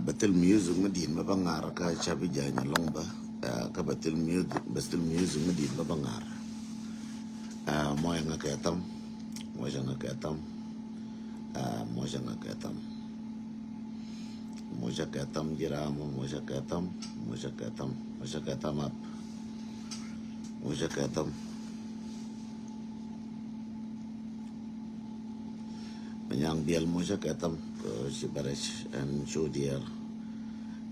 batil music medin mabangar ka chabi janya longba ka batil music medin mabangar moya nga ketam moya nga ketam moya nga ketam moya ketam jiramo moya ketam up moya ketam yang bial moja ketam si baresh and show dear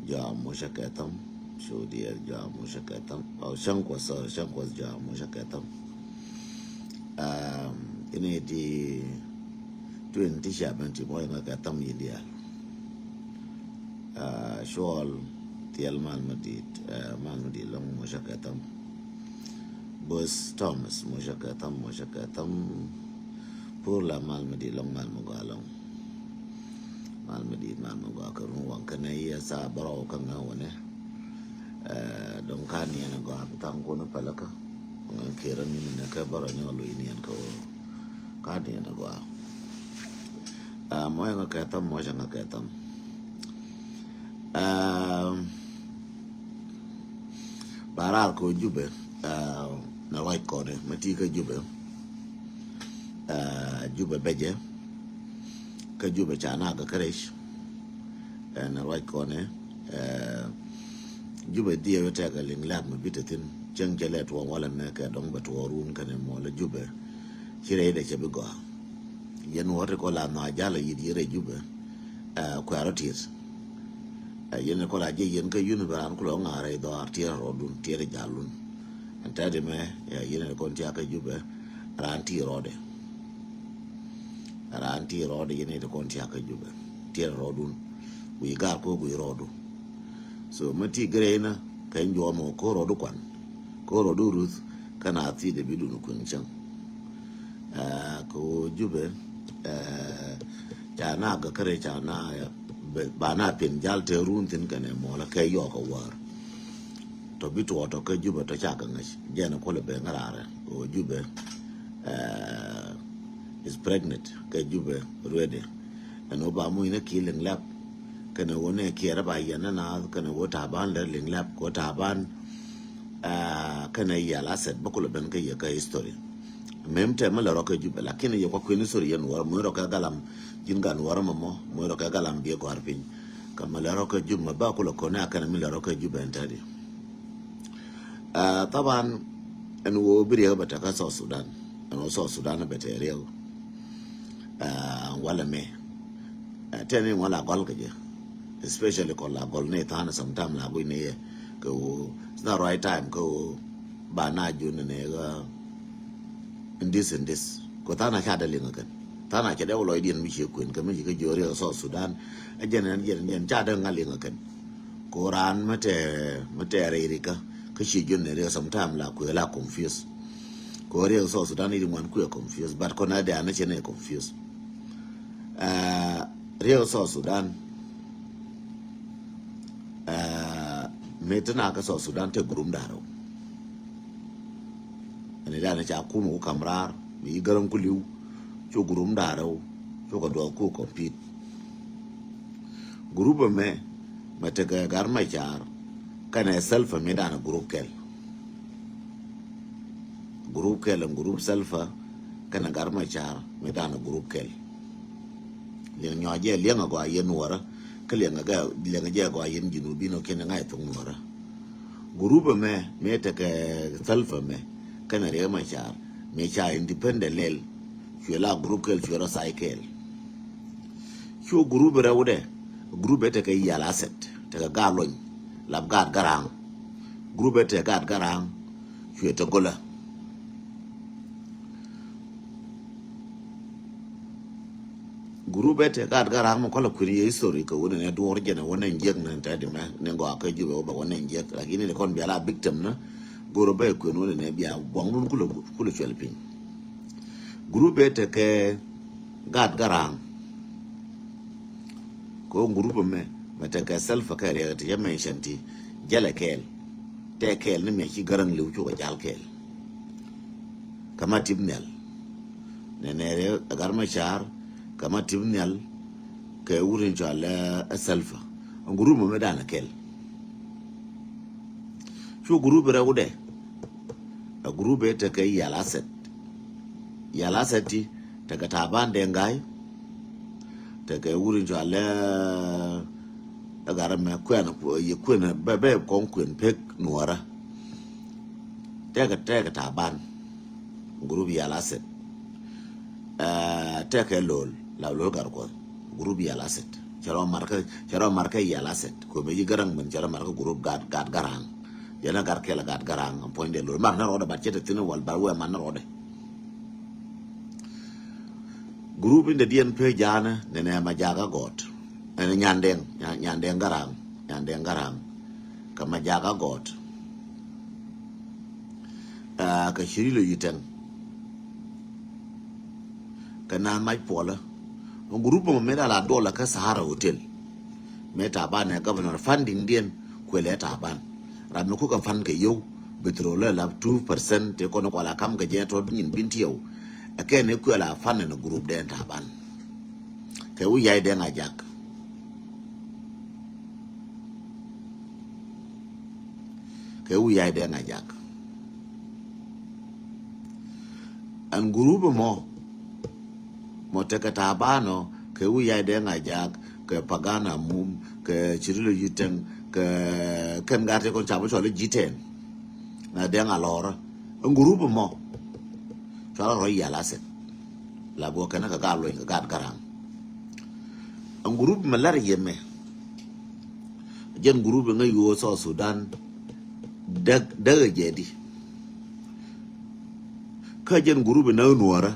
ja moja ketam show dear ja moja ketam au shankwas ja moja ketam ini di 20 shaban ti moja ketam ideal shoal tiel man madit long moja ketam bus Thomas moja ketam pour la malmedi long malmugalong malmedi malmugakarun wankana iya sa baro kanga wane don kani ana go abtang ko na palaka ngan kera ni na ka baro nyolo ini an ko kani ana go moya nga ketam moja nga ketam baral ko jube na right ko ne matika jube juba beje ka juba chana ga karesh na right corner juba dia wata ga linglab ma bitatin jangalet wa wala na ka don batwarun kan mo la juba kire da ke bigo yan wata ko la na jala yidire juba ko arotis yan ko la je yan ka yunu baran ko ngare do artier rodun tiere jalun antade me yan ko ntia ka juba ranti rode ranti rode yene de konti aka juba tier rodun wi gar ko wi rodu so mati grena kan jo mo ko rodu kwan ko rodu ruth kana ati de bidunu kun chan ko jube jana ga kare jana ba na pin jal te run tin kane mo la kai yo ko war to bitu to ka juba to chaka ngash jena ko le be ngarare o jube is pregnant ka jube ready and obamu ina killing lap kana wona kera ba yana na kana wota ban da ling lap ko ta ban kana ya la set bakula ben ka ya ka history memte mala roka jube lakini ya kwa kwini sori yan war mo roka galam jingan war mo roka galam bi ko arpin kama la roka jube ba ko ko na kana mila roka jube entadi taban en wo biriya bata ka South Sudan and also Sudan bata real wala me teni wala gol ke especially ko la gol ne tan sometime la go ne ko it's not right time ko ba na ju ne ga in this ko tana ka da linga kan tana ke da wolo idin mi she ko kan mi ke jore so Sudan ajen ta da ngalinga kan ko ran mate rika ka shi jun ne sometime la ko la confuse ko re so Sudan idin wan ku confuse but ko na da na che ne confuse real South Sudan metana ka South Sudan te gurum daro ene da na cha kumu kamrar mi garan kuliu cho gurum daro cho ko do ko compete group me mate ga garma char kana self me da na group kel group self kana garma char me da na group kel liang nyaje liang agwa yen wara ke liang ga je agwa yen jinubi no ken ngai tung wara group me te ke self me kana re ma char me cha independent lel la group kel chura cycle chu group rawde group te ke yala set te ga galon lab gad garang group te gad garang chu te gola group te gad garang mo kala kuri history ko wona ne do orjena wona njek na tadi ma ne go aka jibe ba wona njek lakini ne kon biala victim na goro ba ko no ne biya bongun kulo chelpin group te ke gad garang ko group me mata ka self ka re ta yamma shanti jala kel te kel ne me ki garan lu ko jal kel kama tibnel ne re garma char kama tibnel ke wurin jala self group me dana kel chu group re ude a group te ke yala seti te ka taban de ngai te ke wurin jo ale agara me kwena ye kwena bebe kon kwen pek nuara te ka taban group yala set te ke lol la lol gar ko group yala set charo marka yala set ko be garang men charo marka group gad garang yana gar kela gad garang point de lol mar na roda ba chete tinu wal ba we man na roda group in the DNP jana ne ma jaga got ne nyandeng garang ka ma jaga got ka shirilo yiten ka na mai pola group mo me la dola ka Sahara Hotel meta ban ne governor funding dien kwele ta ban ram ko ka fan ke yo petrol la 2% te kono ko la kam ga je to bin binti yo ake ne kwela fan ne group den ta ban ke wu yai den ajak ke wu yai den ajak an group mo te ka ta bano ke wu yai den ajak ke pagana mum ke chirilo yiten ke ken garte kon chabo chole jiten na den alora an group mo chala ro yala set la bo kana ka galo ka gad garang an group malar yeme jen group nga yo so Sudan daga jedi ka jen group na nuara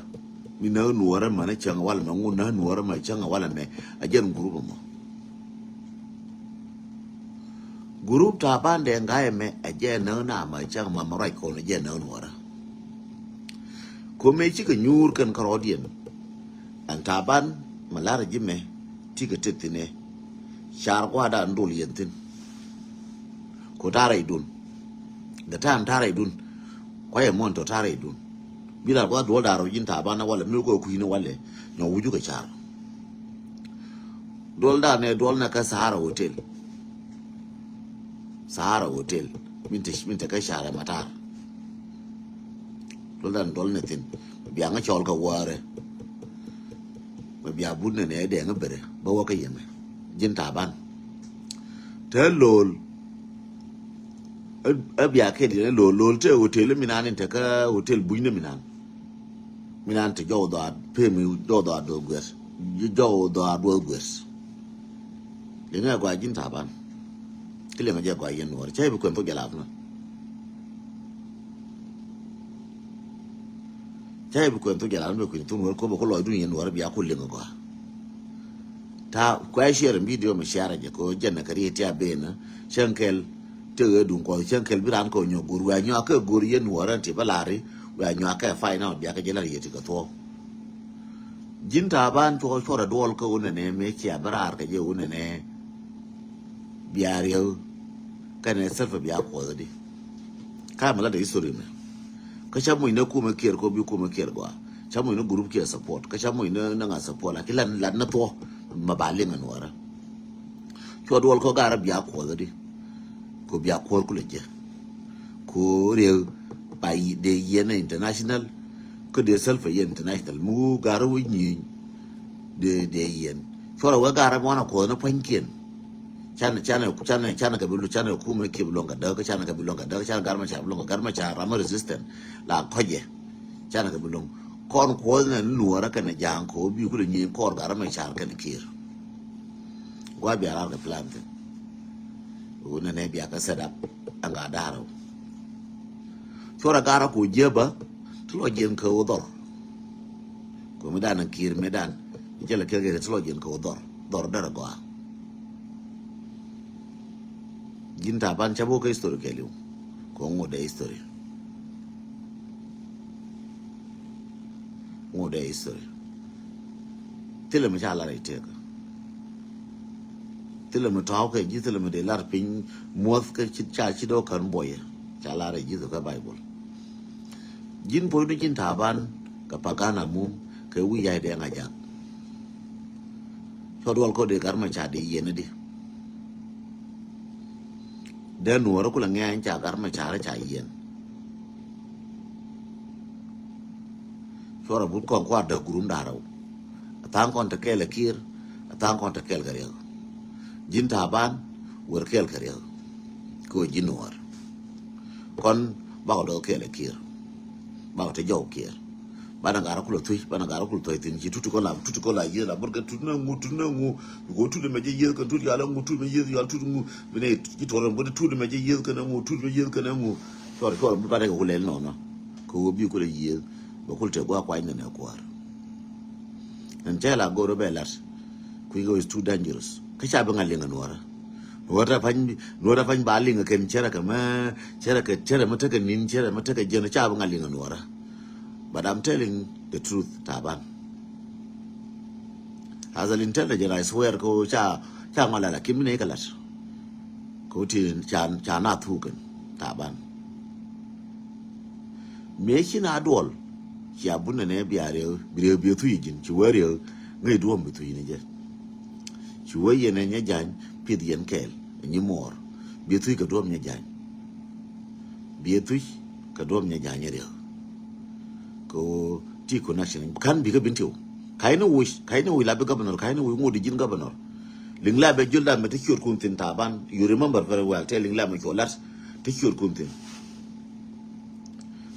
mi na nuara mana changa wala na nguna nuara ma changa wala me a jen group mo group ta bande ngaye me a jen na ma changa ma marai ko na jen na nuara ko me chika nyur kan karodien an taban malara jime tika tetine char kwa da ndol yentin ko tare idun da tan tare idun ko ye monto tare idun bila kwa do da ro jin taban wala mi ko ku ina wale no wuju ka char dol da ne dol na ka Sahara Hotel minta ka share matar dol ne tin biya nga chol ka ware biya bunne ne de nga bere ba wa ka yeme jin taban te lol biya ke de lol te hotel minan te ka hotel buine minan te jo da pemi do gwes jo do gwes le nga kwa jin taban kile nga je kwa yen wor chai bu ko to gelaf na chai bu ko to gelaf me ko to wor ko ko lo dun yen wor biya ko le nga ta kwa share video me share je ko janna kari ti abena shankel te dun ko shankel biran ko nyo guru wa nyo ka guru yen wor ti balari wa nyo ka fa ina biya ka jela yeti ka to jinta ban to chora dol ko ne me ki abrar ka je ne biya riyo kana selfa biya ko di ka mala da history me ka chamu ina kuma kier ko bi kuma kier gwa chamu ina group kier support ka chamu ina nga support la kilan la na to mabaling anwara cho dol ko gara biya ko di ko biya ko ku leje ko re pai de yena international ko de selfa yen international mu gara wuni de yen cho wa gara mo na ko na pankien chana ka bilu chana kuma ke bilonga da chana ka bilonga da chana garma cha rama resistant la koje chana ka bilong kon ko na nuara kana jang ko bi ku ni ko garma cha ka kir gwa bi ara ka plant una ne bi aka set up anga daro chora gara ko jeba tulo jen ka odor ko medan kir medan jela ke ga tulo jen ka odor dara gwa jinta ban chabo ka history keliu ko ngode history tele me chala rai teka tele me taw ka ji tele me de lar pin moth ka cha chi do kan boye chala rai ji ka bible jin po do jinta ban ka pagana mum ka wi ya de ngaja chodwal ko de karma cha de yene di de nuora kula ngai cha garma chara cha yen chora but kon kwa da gurum daraw tan kon ta kele kir tan kon ta kel gariyo jin taban wer kel gariyo ko jinuar kon ba do kele kir ba ta jaw kir bana gara kulo tuy bana gara kulo tuy tin ji tutu ko la ye la burga tutu na ngu go tutu me je ye kan tutu ala ngu tutu me ye ya tutu ngu bene ji toron bo tutu me je ye kan ngu tutu me ye kan ngu ko ba da ko le no no ko bi ko le ye ba ko te gwa kwa ne ko ar en tela go ro belat ku go is too dangerous ka cha ba ngali nganora wata fan ba linga ken chera kama chera mata kan nin chera mata ka jena cha ba ngali nganora. But I'm telling the truth, Taban. As an intelligent, I swear, ko cha malala kimne kalat. Ko tin cha na thuken, Taban. Mechi na adol, chi abuna ne biare, bi tu yijin, chi wario, ngai duom bi tu yini je. Chi waye ne nya jan, pid yen kel, ni mor. Bi tu ka duom nya jan. Bi tu ka duom nya jan rio. Ko ti connection kan bi ga bintiu kayna wi la be governor kayna wi ngodi jin governor lingla be julda me te kyur kuntin Taban. You remember very well telling la me ko lat te kyur kuntin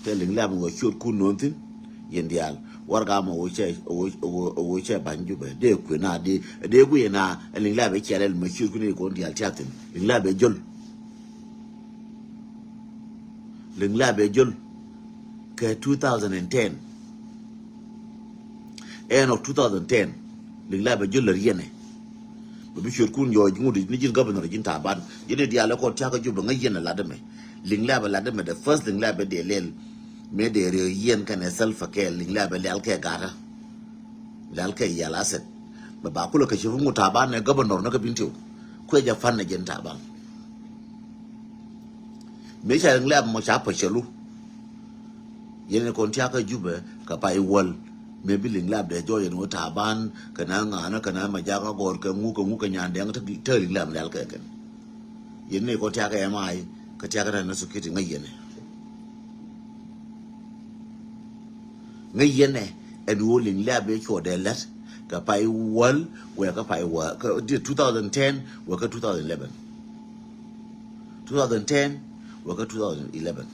telling la me ko kyur kun nontin yendial warga ma wo che banju be de ku na de ku na lingla be kelel me kyur kun ko ndial tiatin lingla be jul ke 2010 end of 2010 lingla be jul riene bi shur kun yo ngudi ni jin governor jin Taban yene dia la ko tiaka jubo nga yene la deme lingla be la deme the first lingla be de lel me de re yen kan self ke lingla be lal ke gara lal ke yala set ba kula ka shi mu Taban ne governor na ka bintiu ko ja fanna jin Taban me sha lingla mo cha pa chelu yene kon tiaka jube ka pa i wol maybe linglab de joy no Taban kana ngana kana majaga gor ka ngu ka nyande ang te linglab dal ka kan yene ko tiaka mai ka tiaka na sukiti ngayene and wo linglab be ko de lat ka pa i wol we ka pa i wa ka 2010 we ka 2011 we ka 2011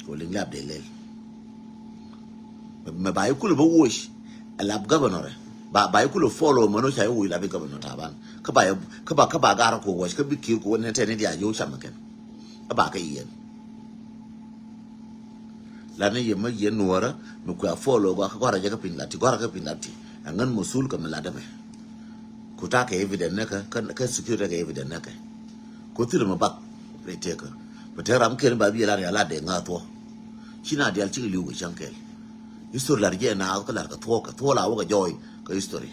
ko linglab de lel ma ba yukulu bo wish alab governor ba yukulu follow mano cha yu la be governor Taban ka ba gara ko wish ka bi kir ko ne tane dia yo chamaken ba ka yen la ne yema yen nuora mu ko follow ga ka gora jaga pinlati angan musul ka melada me ko ta ka evidence ne ka security ka evidence ne ka ko tire ma bak reteka bateram ken ba bi la de ngato china dial chi liu chankel history la rje na ka la ka to la wa joy ka history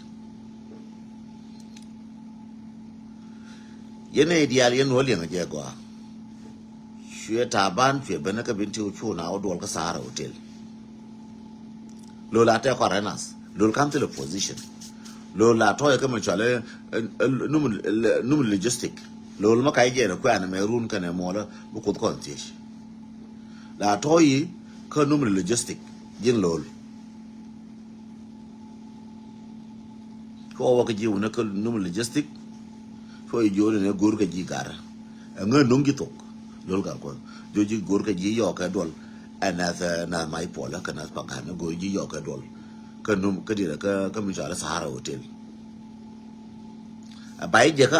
yene dial yen wali nga je gwa shwe Taban shwe bana ka binti uchu na odol ka Sahara hotel lo la te korenas lo come to the position lo la to ya kama chale num logistic lo ma kai je na kwa na merun ka ne mola bu ko kontish la to yi ka num logistic jin lol ko wa ka ji una ka num logistic ko yi jole ne gor ka ji gara nga nungi tok lol gar ko joji gor ka ji yo ka dol ana na mai pola kana pa kana go ji yo ka dol ka num ka dira ka mi jala Sahara hotel bai je ka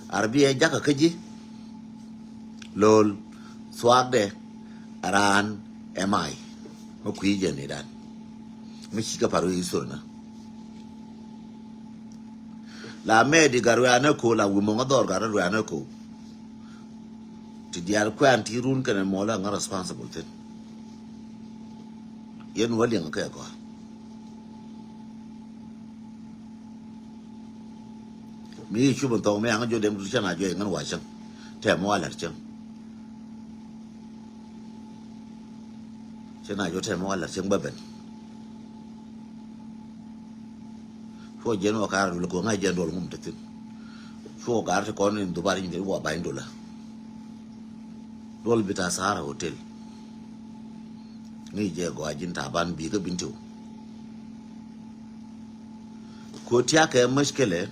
arbiye jaka kaji lol swagde aran emai mo kuije ne dan mi ka paru isona la medi garwana ko la wi mo ngador garwana ko ti dial ko anti run kana mola nga responsible ten yen wali nga ka ko mi chu bon to me nga jo dem du chana jo ngan wa chang te mo ala chang chana jo te mo ala chang ba ben cho jen wa kar lu ko ngai jen dol ngum tetin cho gar te kon in dubar in wa bain dola dol bita Sahara Hotel ngai je go ajin taban bi ga bintu ko tiya ka mashkele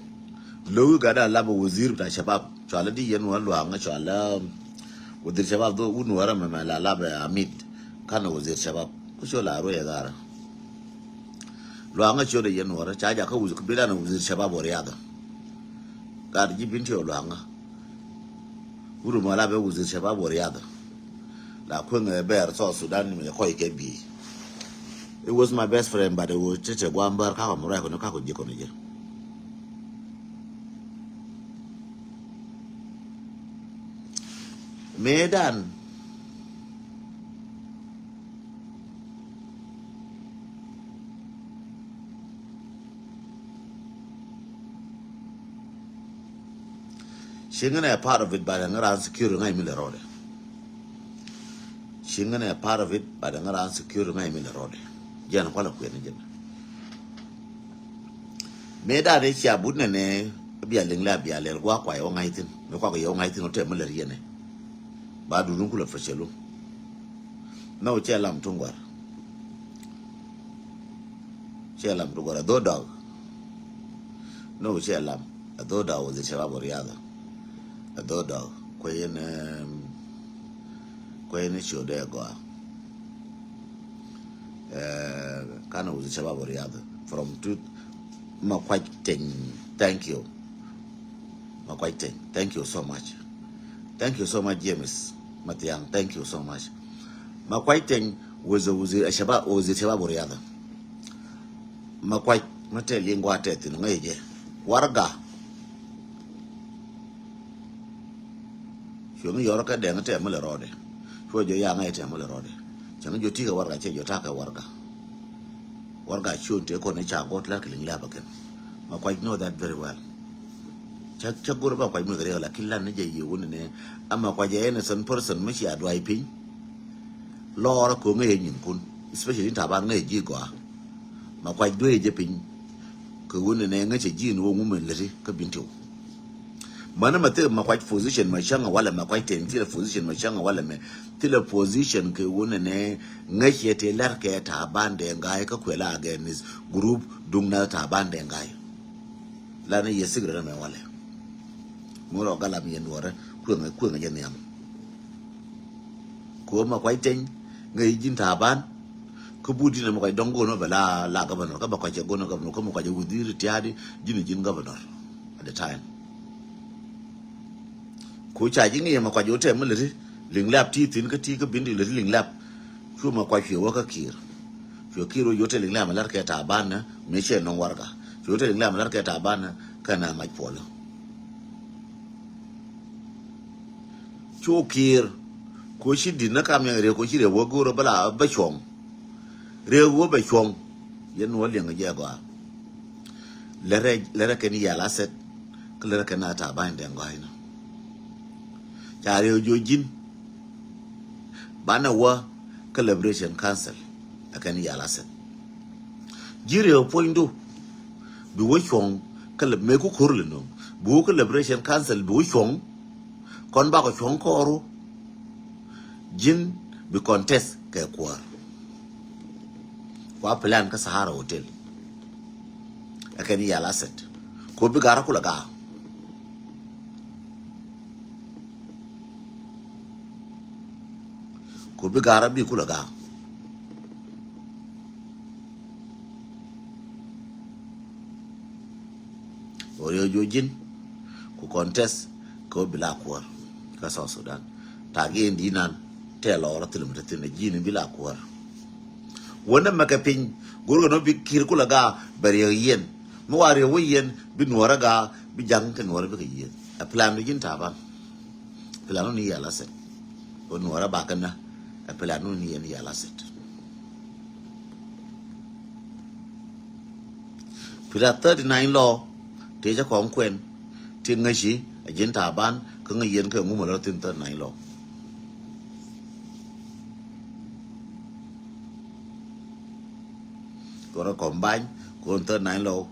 lo ga da laba wazir ta shabab to aladi yen wa lo anga to ala wazir shabab do unu wara ma la laba Hamid kana wazir shabab ko so la ro ya gara lo anga cho da yen wara cha ja ka wuzir bila na wazir shabab wa riyada ka ji bintu lo anga uru ma la ba wazir shabab wa riyada la kwenga bear so Sudan me ko ike bi. It was my best friend, but it was just a guambar ka mo ra ko no ka ko je ko ne je. Medan shingana a part of it, but I'm not secure ngai mi le rode. Shingana a part of it, but I'm not secure ngai mi le rode. Jan kwala ku ne jen. Meda de chia budne ne bia lengla bia le gwa kwa yo ngai tin. Me kwa ko yo ngai tin o te mo le riene. Ba du dun ku le fashelu. Na o che lam tungwar. Che lam tungwar do dog. No che lam. A do dog de che ba boriada. A do dog ko yen show de go. Kana was the Shabab Riyadh from two Makwaiting. Thank you. Makwaiting. Thank you so much. Thank you so much, James Matiang. Thank you so much. Makwaiting was a Shabab Riyadh. Makwait Matel Yingwatet in Ngaje. Warga. Shungi Yorka Dangate Mulerode. Show your young at Mulerode. Changu Jotika Warga, Jotaka Warga. Warga shoot take on a child got like in Labakan. I quite know that very well. Chagurba quite know the real Akila Naja, you wouldn't. I'm a quite innocent person, Mishia driving. Laura Kunga Kun, especially in Tabanga Jigua. My quite do a jipping. Kawun and English Jean woman, Lizzie, Cabinto. Manamate, my quite position, my changa while I'm quite in the position, my changa while I'm till a position Kawun and Nashete Larke Tabande and Guy Kakwela again is group Dungna Tabande and Guy. Lana ye cigarette me wale. Muro Galami and water, Queen Yaniam. Kuma quite thing, Gajin Taban, Kubudin and don't go over la governor, Kabakaja Gono Governor, Kamukaja with the retired Jin governor at the time. Kuchajing him a quajote military, Linglap teeth in Katika Bindi Linglap, Kuma quite your worker kir. Your kiro you're telling Lam Larketa Abana, Michel no warga. You're telling Lam Larketa Abana, Kana might follow. Chokir, Kushi did not come here, Kushi, a Wogura Bala, Bachong. Real Wobachong, Yen William Jaguar. Lera can yell set, Clara canata bind and guide. Chario Jojin Banawa Collaboration Council, a can yell set. Jirio point do. Buwishong, Meku Kurlino, Bu Collaboration Council, Buwishong, Konbako Chong Koro, Jin, be contest Kakwar. Wapelan Sahara Hotel. A can yell asset. Could be Garakulaga. Could be Garabi Kulaga. Or your Jujin, who contest, could be Lakwar, South Sudan. Tagi Dinan, tell or Tilim in the Gin in Bilakwar. Wonder Macapin, Guru be Kirkulaga, bury a yen, Moari Wayen, Binwaraga, be young and whatever yen. A plan begin Taba. Planoni Yalaset. Unwara Bacana, a Planoni and Yalaset. Pila 39 law. Teja Conquen, Tingashi, a Gentaban, Kunga Yenka Mumaratin 39 law. Gonna combine, go on 39 law,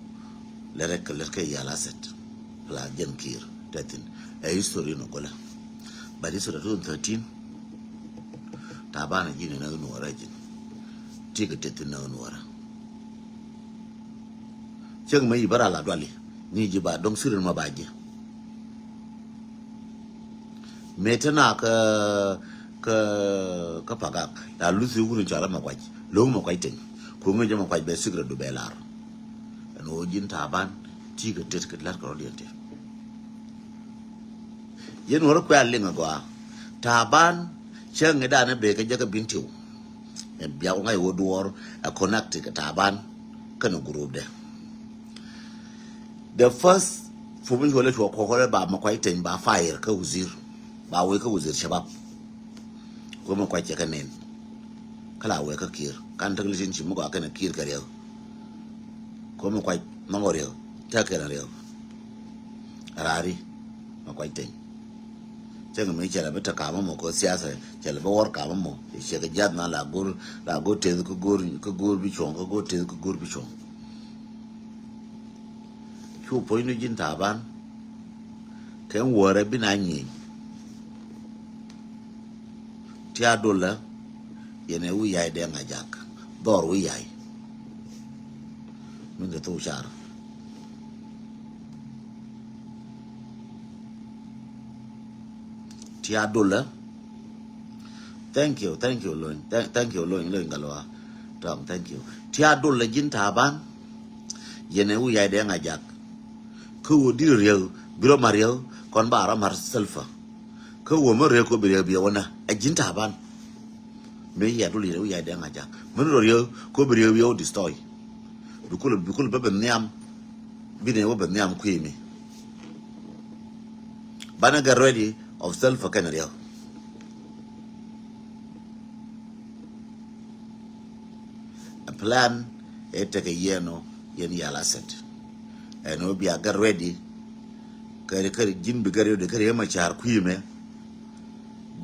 lerke yala set la jen kir tatin a history no gola but this was 2013 tabana jini na nuara jin tiga tetin na nuara cheng mai bara la dwali ni ji ba dong sirin ma baje metana ka pagak la lusi wurin chala ma kwaji lo ma kwai ten ko ngi ma kwaji be sigra do belar no jin taban tiga tet ka lar ko oriente yen wor ko alinga gwa taban cheng da na be ka jaga bintiu e biya ngai wo duor a connect ka taban kana group de the first fumin wala to ko ba ma kwai ten ba fire ka uzir ba wai ka uzir shabab ko ma kwai ka nen kala wai ka kir kan taglin ci mu ga kana kir kare ko ma kwai mamorial ta kana real rari ma kwai ten cheng mai chala beta ka mo ko siasa chala ba wor ka mo she ga jad na la gur te ko gur bi chong ko te ko gur bi chong chu po ni jin taban ken wore bi na nyi ti adola yene wu yai de ngajak dor wu yai min de to shar ti adola thank you loin thank you loin galwa tom thank you ti adola jin taban yene wu yai de ngajak ko di real biro mario kon bara mar selfa ko wo mo re ko bi wona a jin taban me ya do le ya de ngaja mun ro yo ko bi yo destroy bikul ba ben niam bi ne wo ben niam ku yimi bana ga ready of self can real a plan e take yeno yen yala set and no be get ready kare jin bi gare de kare ma char ku yime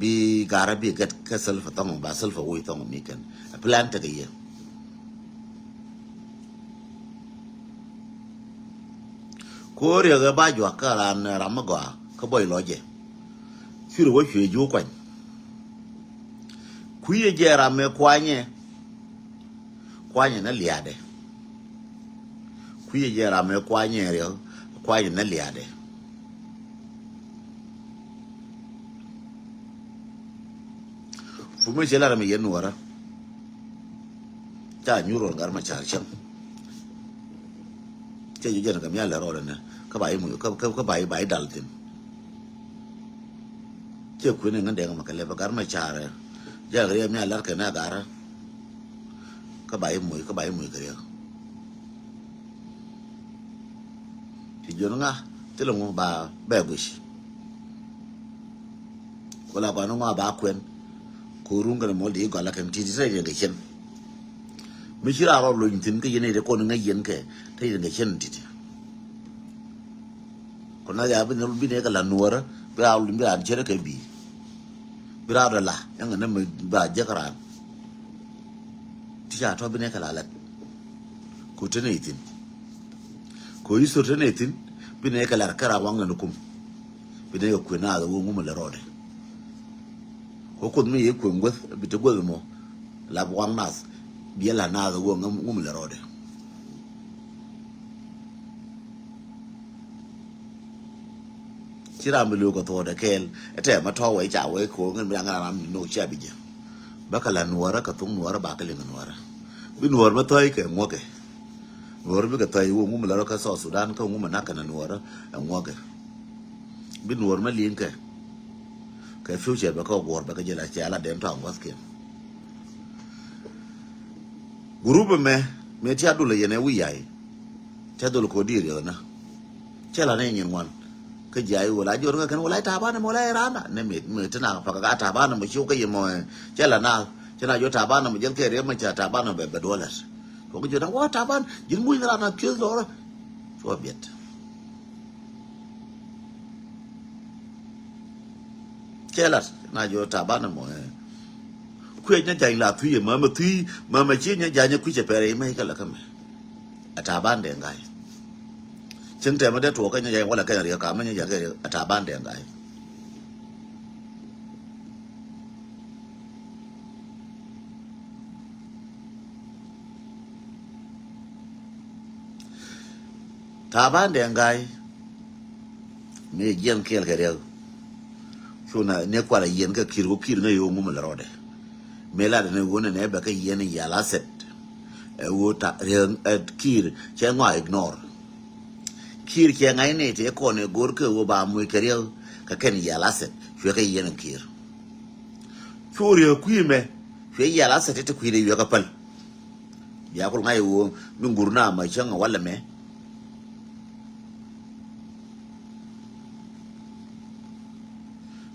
bi gara bi get ka self tamo ba self wo tamo miken a plan take yen ko re ga ba jo ka ran ramaga ka boy loje firu wo hwe ju kwan ku ye jera me kwanye na liade ku ye jera me kwanye na liade fu me jela me yen wara ta nyuro gar ma char cham te ju jena kam ya la ro na ka bai mu ka bai daltin che ku ne ngande ma ka le ba gar ma char ja ga ya me lar ka na gara ka bai mu gare ti jonga te lo mo ba bush wala ba no ma ba kwen ko runga mo de ko la kam ti ti sai ga chen mi shira ro lo tin ka yene de ko nga yen ke te ga chen ti ko na ya bi no bi ne ka la nuora bi a lu bi an chere ka bi ra la yang na me ba jakara ti ja to bi ne ka la la ko te ne tin ko yi so te ne tin bi ne ka la kara wanga no kum bi ne ko na da wo mu la rode ko ko mi ye ko ngwa bi te go mo la wang nas bi la na da wo mu la rode chira mi lu ko to da kel ete ma to we ja we ko ngan bi ngara mi no cha bi je bakala nuara ka tung nuara bakale nuara bi nuara ma toy ke ngoke nuara bi ka toy wo mu la ka so Sudan ka mu na ka na nuara ngoke bi nuara ma lin ke ka future ba ka gor ba ka jela cha la den to ngwas ke groupe me ti adula yene wi yai ti adula ko dir yo na chela ne nyin wan ka jai wala jor nga kan wala ta bana mo la rana ne me tana pa ka ta bana mo shu ka yemo chela na chela yo ta bana mo jel ke re ma cha ta bana be dollars ko ko jona wa ta ban jin mu rana kyo do so biet chela na yo ta bana mo ku nya jai la thu ye ma chi nya ja nya ku che pere mai ka la ka me ta ban de ngai chừng thế mà để thua cái nhà wala cái gì cả mà nhà cái ta ban đen gai ta ban đen gai me yen kel cái điều chuna ne kwa la yen ka kir na yo mu la rode me la ne wona ne ba ka yen ya la set wo ta kir che ngwa ignore kir che ngai ne te ko ne gor ke wo ba mu ke reo ka ken ya la set chwe ka yen kir churi ku me chwe ya la set te ku ri yo ka pal ya ko ngai wo min gurna ma changa wala me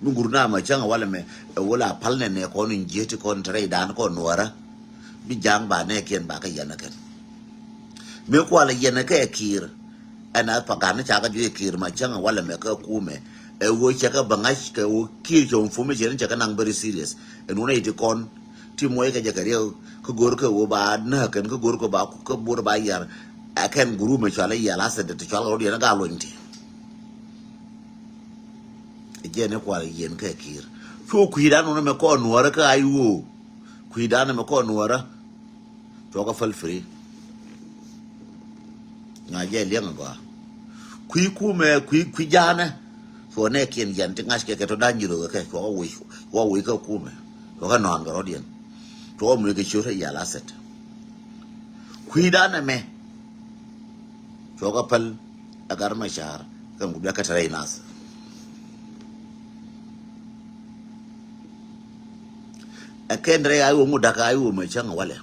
mungurna ma changa wala me wala palne ne ko nin jeti ko tare dan ko nuara bi jang ba ne ken ba ka yana ken me ko ala yana ka kir ana pa kana cha ka ju kir ma changa wala me ka kume wo cha ka bangash ka wo kir jo mfume jeren cha ka nang very serious en una ite kon ti moy ka jaga rew ko gor ka wo ba na ken ko gor ko ba ko bur ba yar aken guru me chala yala sa de chala ro yana ga lo nti jene kwa yen ka kir so kuida no me ko nuara ka ayu kuida na me ko nuara to ka fal free nga je liang go ku me ku jana so ne kien yen tingas ke to danjiro ka ko wi ka ku me to ka non go dien to mu ke chura ya la set kuida na me to ka fal agar ma shar kan guda ka tare nas akendre ayu mudaka ayu me changa wale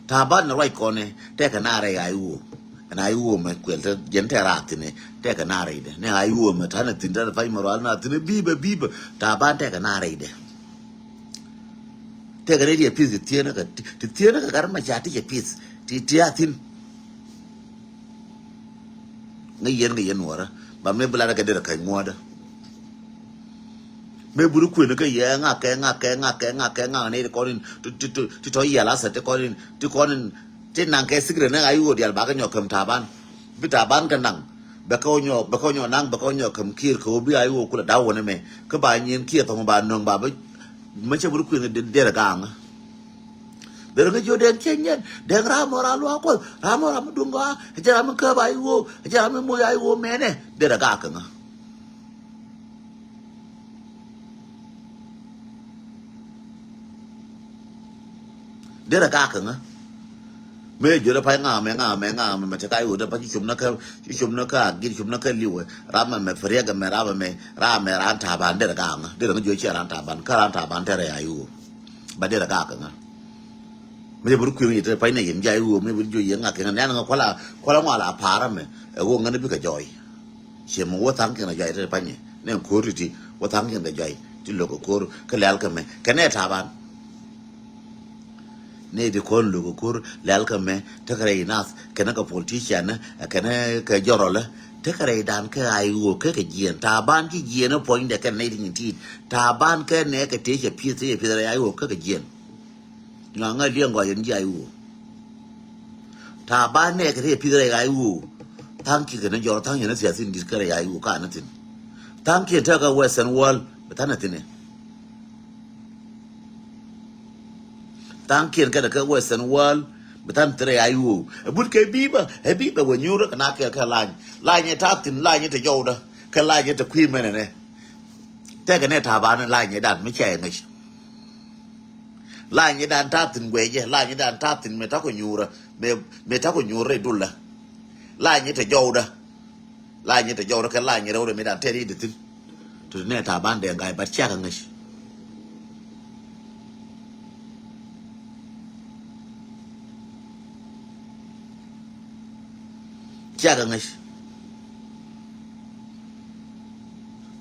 taban na right kone te kana re ayu na ayu me kwelta gente ratine te kana re de ne ayu me tana tinda fai moral na tine biba taban te kana re de te kana re pis tiena ka karma chati je pis ti atin ngayen wora ba me bula ka de ka ngoda me buru ku ne ka ye nga ne ko rin ti to ya la sa te ko rin ti nang ke sigre na ayu dial ba ka nyokam taban bi taban ka nang ba ko nyo nang ba ko nyokam kir ko bi ayu ku la dawo ne me ka ba nyin kir to ba nong ba me che buru ku ne de ga nga de ga jo den chenyen de ra mora lo ko ra mora mdunga ja me ka ba ayu ja me mo ayu me ne de ga ka nga dera ka kan me jura pa nga me me ta kai uda pa chum na ka gir chum na ka liwe rama me frega me rama me ran ta ban dera ka nga dera jo chi ran ta ban tere ayu ba dera ka kan me buru ku ni te pa ne yin ja ayu me buru jo yin nga kan na nga kwala ngala para me wo nga ne bi ka joy che mo wo tang kan ja te pa ne ko ri wo tang kan da joy ti lo ko ka lal ka me ka ne ta ban ne de kon lugo kur lal ka me ta kare inas kana ka politician kana ka jorola ta kare dan ka ayu ka jien ta ban ki jien point de kan ne din ti ta ban ka ne ka te che pi ayu ka jien nga liang go yen ayu ta ban ne ka te pi ayu tang ki kana jor tang yen sia sin dis kare ayu ka na tin tang ki ta ka western world batana tin tankin kada ka western world betan tere ayu but ke biba when you na ka line tatin line te yoda ka line te queen ne te ka ne ta ba ne line dan me che ngi line dan tatin gweje line dan tatin me ta ko nyura me ta ko nyure dulla line te yoda ka line ro me dan te ri tin to ne ta ban de ngai ba cha ka ngi chaga ngash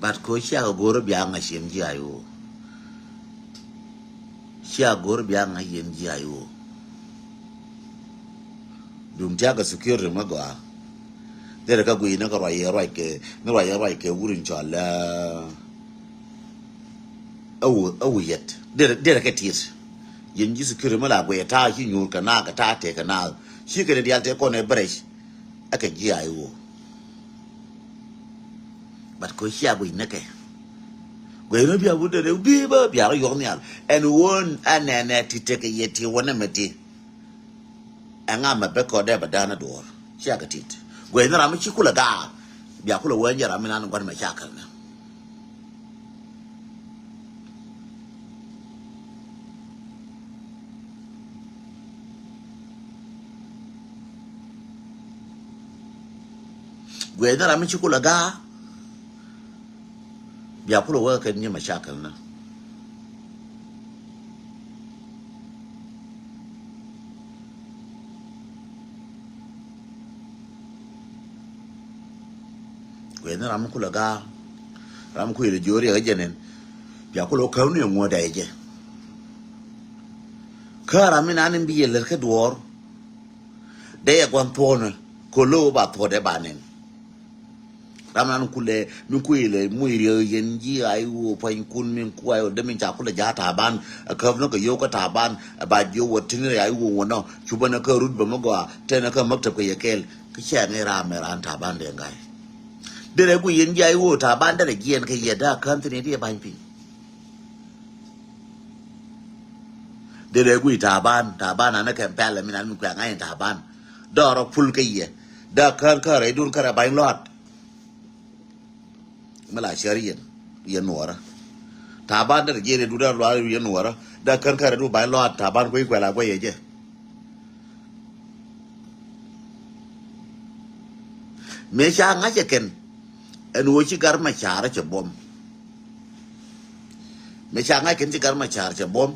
bat ko chaga goro biya ngashim ji ayo chaga goro biya ngayem ji ayo dum chaga security magwa dere ka gui na ka roi ke wurin chala awu yet dere ka tis yin ji security mala gwe ta hi nyu ka na ka ta te ka na shi ka de yalte ko ne bresh aka ji ayo but ko shia go inake go no bia bu de bi ba bia yo nyal and won anana ti take yeti wona meti anga ma be ko de badana door shia ga tit go no ram chi kula ga bia kula wen jara mina no gwan ma shakal na go no ram chi kula ga bia kula wa kan ni ma shakal na na ram kula ga ram ku ile jori ga jenen bia kulo ka ni ngo da je ka ram na nin bi yel ka dor de ya kwan pon ko lo ba to de banen ram nan kule min ku ile mu ile yen ji ai wo pa kun min ku ayo de min cha kula ja ta ban ka no ka yo ka ta ban ba jo wo tin ai wo no chuba na ka rut ba mo ga te na ka maktab ka yekel ka sha ne ram ran ta ban de ngai dere ku yen jai wo ta ban da gien ka yeda kan tini dia ban pi dere ku ta ban na kan pala min an ku ngai ta ban doro pul ka ye da kan ka re dun kara ban lot mala shariyen yen wora ta ban da gere du da lo yen wora da kan ka re du ban lot ta ban ku la ku ye je me sha nga je ken en wo ci gar ma chara ci bom me cha nga ken ci gar ma chara ci bom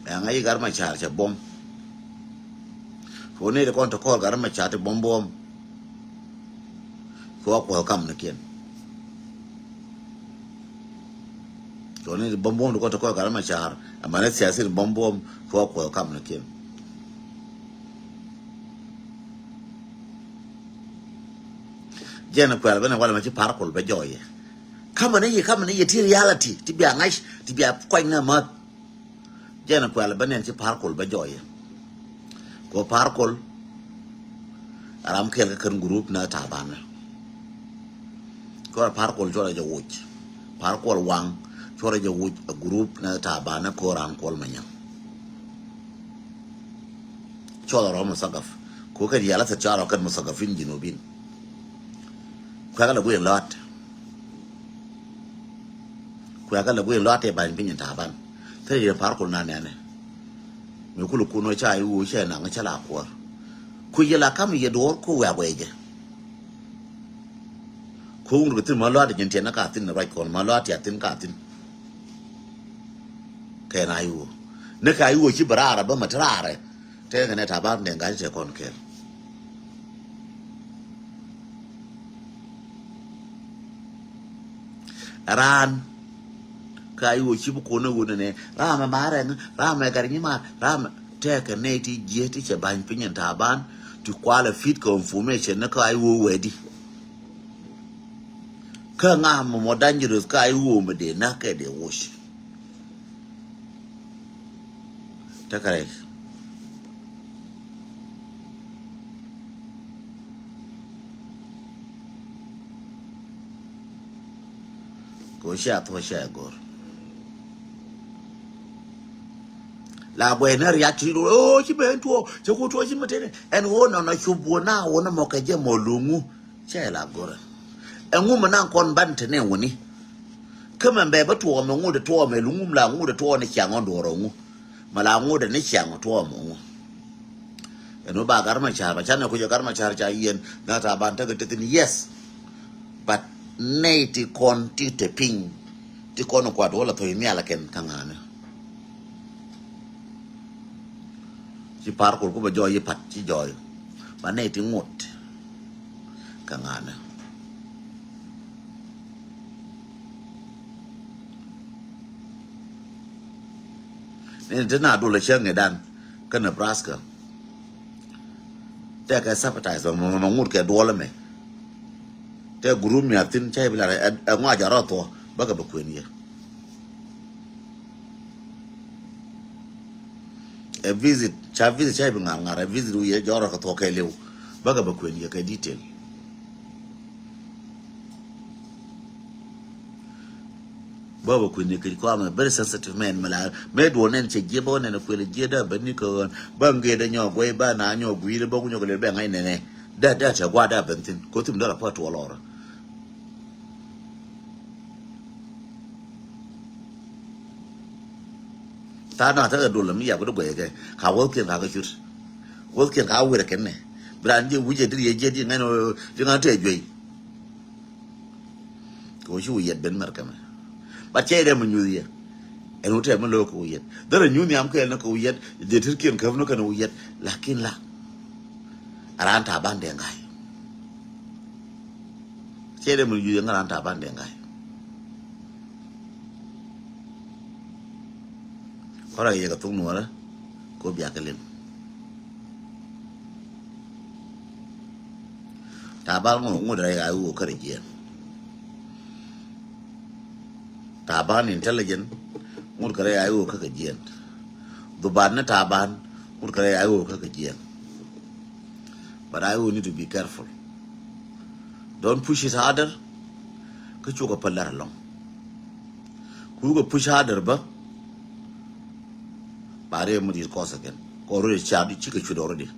ya nga yi gar ma chara ci bom ko ne de kon to ko gar ma chara bom bom ko kam na ken ko ne bom bom de kon to ko gar ma chara amana siyasi bom bom ko kam na ken jena kwala bana wala ma ci parkol ba joye kama ne ti reality ti bia ngai ti bia kwa na ma jena kwala bana ci parkol ba joye ko parkol aram kel kan group na tabana ko parkol jora ja wuch parkol wang jora ja wuch group na tabana ko ran kol manya chola ro musagaf ko kan yala ta chara kan musagafin jinubin kwa la buyen lot kwa la buyen lot e ban bin ta ban te ye par ko na ne me ku ku no cha yu she na nga chala ko ku ye la kam ye dor ko wa weje ko ngur tin ma lot jin te na ka tin na right ko ma lot ya tin ka tin ke na yu ne ka yu chi barara ba matrare te ne ta ban ne ga je kon ke ran kai wo chi ko na wona ne rama mare rama garni ma rama te ka ne ti je ti che ban pinyen ta ban to kwala fit confirmation na kai wo wedi ka nga mo dangerous kai wo me de na ka de wosh ta kare ko sha to sha gor la buena ya ti o chi ben to che ko to chi mate en wo no na chubu na wo na mo ka je mo lungu che la gor en wo na kon ban te ne woni kama mbe ba to mo ngu de to me lungu la ngu de to ne chang on do ro ngu mala ngu de ne chang to mo ngu en ba gar ma cha ba cha ne ko je gar ma cha yen na ta ban ta ga te yes but nei ti kon ti te ping ti kon kwa do la to mi ala ken kangana ci par ko ba joy pat ci joy ba nei ti ngot kangana ne de na do le chen dan ka Nebraska te ka sabotage mo ngut ke do la me te guru mi atin chai bila ngwa jaro to baga ba kweni a visit chai bi ngara visit ye jaro ka to ke lew baga ba kwen ya ka detail baba kwen ya ko am very sensitive man mala me do nen che je bo nen ko le je da ba ni ko ba nge da nyo go ba na nyo gwi le ba ku nyo le ba ngai ne da cha gwa da bentin ko tim da la pa to lora ta na ta do la mi ya ko do go ke ka wo ken ka ga chut wo ken ka wo re ken ne brand je wuje dir ye je di ngano di ngate jwe ko shu yet ben mar kama ba che de mun yuya en wote mun lo ko yet dara nyuni am ko en ko yet de tir ken ka no kan yet lakin la aranta bande ngai che de mun yuya ngaranta bande ngai ora ye ka tung no la ko bia ka len ta ba ngo dai ga u ka re je taban intelligent mur kare ayo ka gajiyan duban na taban mur kare ayo ka gajiyan but I need to be careful. Don't push it harder ka chuka pallar long ku go push harder ba bare mu di kosa ken ko ro cha di chika chu already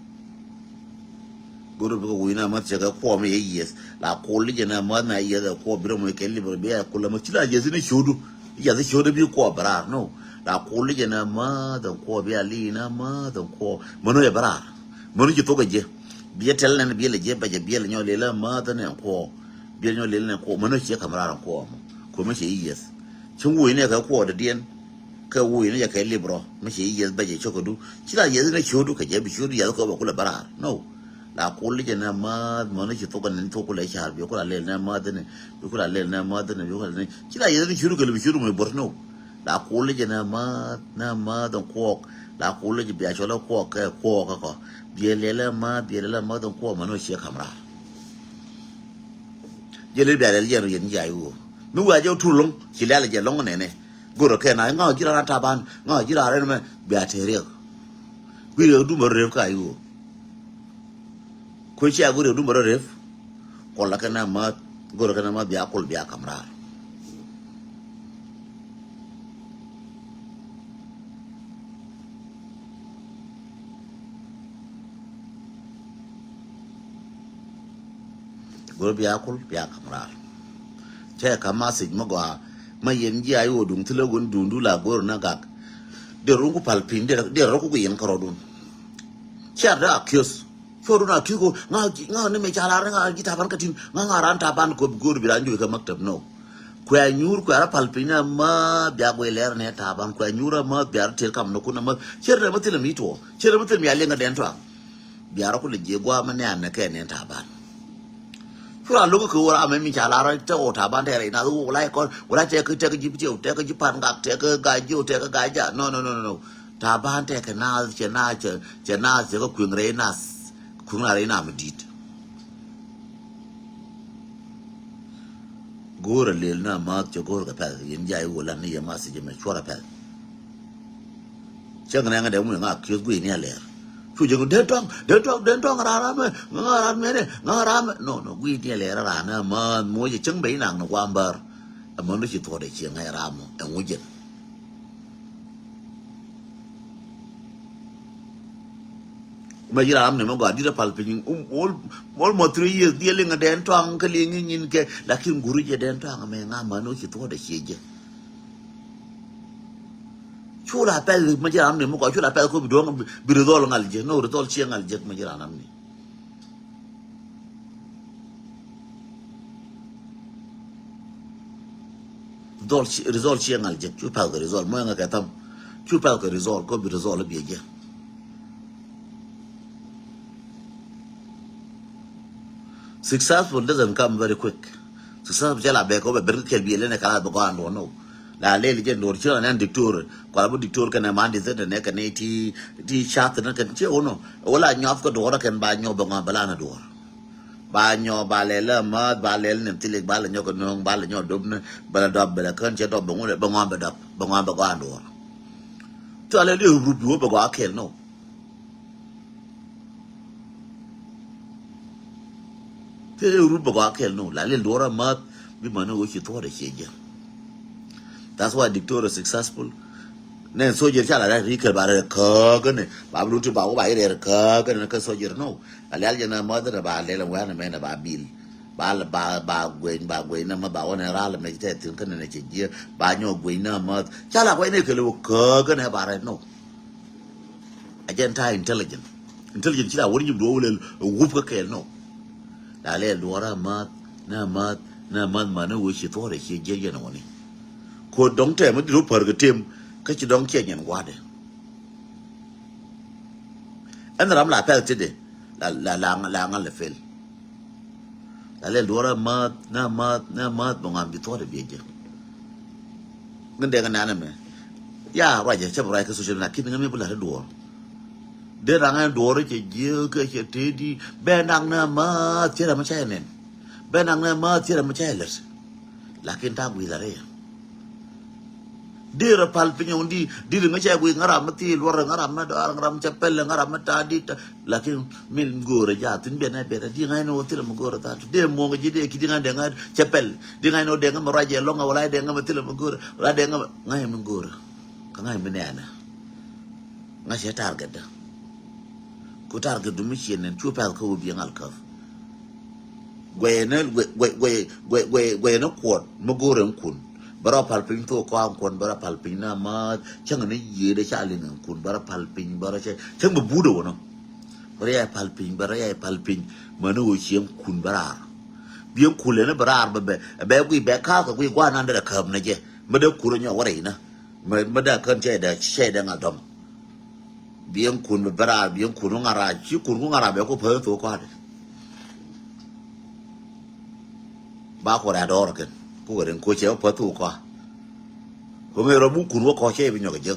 guru ko wina mat chaka ko me yes la ko li jena ma na iya da ko biro mo ke li be ya ko la ma chila je ni shodu ya da shodu bi ko bara no la ko li jena ma da ko bi ali na ma da ko mono ya bara mono ji to ga je bi tel na bi le je ba je bi le nyole la ma da ne ko bi nyole ne ko mono che kamara ko mo che yes chin wo ne ka ko da dien ka wo ne ya ka libro mo che yes ba je chokodu chila ye ne shodu ka je bi shodu ya ko ba kula bara no la kulli jena ma mono ci to kan to kula shar bi kula le na ma dane bi kula le na ma dane bi kula ne kila yezin shuru kala bi shuru mo borno la kulli jena ma na ma don ko la kulli ji bi a chola ko ka ko bi le ma don ko mono ci kamra je le bi ale je yen ja yu nu wa je tulung ci le je long ne ne goro ke na nga jira ta ban nga jira re me bi a tere wi re du mo re ka yu ko ci agure du mbaro ref ko la kana ma goro kana ma biya kol biya kamra goro biya kol biya kamra te kama sig magwa ma yen ji ayo dum tilagon dundu la goro na gak de rungu palpin de roku yen karodun charda kios Foruna Kigo, no, me Chalara, Gitaban Katin, Nangaran Taban could go to Biranju Maktab, no. Qua Nur, Qua Palpina, Ma, Biagueler, Taban, Qua Nura, Ma, Biartil, Kam, Nokuna, Cheramatil Mito, Cheramatil Yalinga Dentra, Biaraco, Jegua, Manana, Ken, and Taban. For a look who are Mimi Chalara, Taban, another like on, what I take a gypsy, take a Japan, take a guy, you take a guy, no. Taban take a Naz, Janaz, Queen Renas. Kuna rena medit gora lel na ma cho gora ka pa yin jai wala ni ya ma se je me chora pa chang na nga de mu nga kyo gui ni ale chu je den tong ra me nga ra me no gui ni ale ra na ma mo je chang bei nang no kwam bar mo no chi to de chi nga ra mo en wo je Majira amne mo gadi da palpin all mo 3 years dealing a den tong kaling nin ke lakin guru je den tong me nga mano ki to da sheje chula pel majira amne mo ko chula pel ko bi do bi rizol ngal je no rizol chi ngal je majira amne rizol chi ngal je chu pel ko rizol mo nga ka tam chu pel ko rizol ko bi rizol bi je Successful doesn't come very quick. Successful jala be ko be ber kel bi lene kala be ko ando no. La le je ndor chira nan dictator. Ko bu dictator kana mandi zete ne kana ti chat na kan che ono. Wala nyof ko dora kan ba nyo be ngam bala na dor. Ba nyo ba le la ma ba le ne tilik ba le nyo ko no ba le nyo dob ne ba dob be la kan che dob be ngole be ngam be dob be ngam be ko ando. To ale le ru bi wo be ko akel no. te ru ba kel no la le dora mat bi mano wo chi to de che. That's why dictator is successful. Then soldier chala that rikel ba re ka ne ba lu tu ba ba re ka ne ka soldier no. Ale jana mother ba le wa na me na ba bil. Ba gwen na ma ba wona ra le me te tin kan ne che je ba nyo gwen na ma chala gwen ne ke lu ka ne ba re no. Agent intelligent. Intelligent chila woni do le wup ka kel no. La le dora ma na ma na wo chi to re che je na woni. Ko dong te ma du par ga tem ka chi dong che nyen wa de an ram la pel te de la ngal le fel la le dora ma bo ngam bi to de bi je ngende ga na me ya wa je che bra ka so che na kin ngam bu la do de ra ngal do re che je ka che te di be nang na ma che ra ma che nen be nang na ma che ra ma che le la kin ta wi la re Dira palpinya undi diri ngacha gue ngaram mati luar ngaram na dar ngaram capel ngaram tadi lakin min gore jatin bena bena di ngai no tila mgore ta de mo ngaji de kidi ngai dengar capel di ngai no denga maraje longa wala denga matila mgore wala denga ngai mgore ka ngai menana ngacha target da ku target du mission nen chupel ko bi ngal kaf gwe na kwot mgore kun bara palping to ko am kon bara palping na ma chang ne ye de cha lin kun bara palping bara che chang bu bu do no bara ya palping manu wo chiem kun bara bien kule ne bara be wi be ka ko wi gwa nan da kam na je ma da kuro nya wore na ma da kan che da ngadom bien kun bara bien kun ngara chi kun ngara be ko phe to ko ba ko da do ken ko den ko che pa tu ko ko me ro bu kun ko che bi nyo ge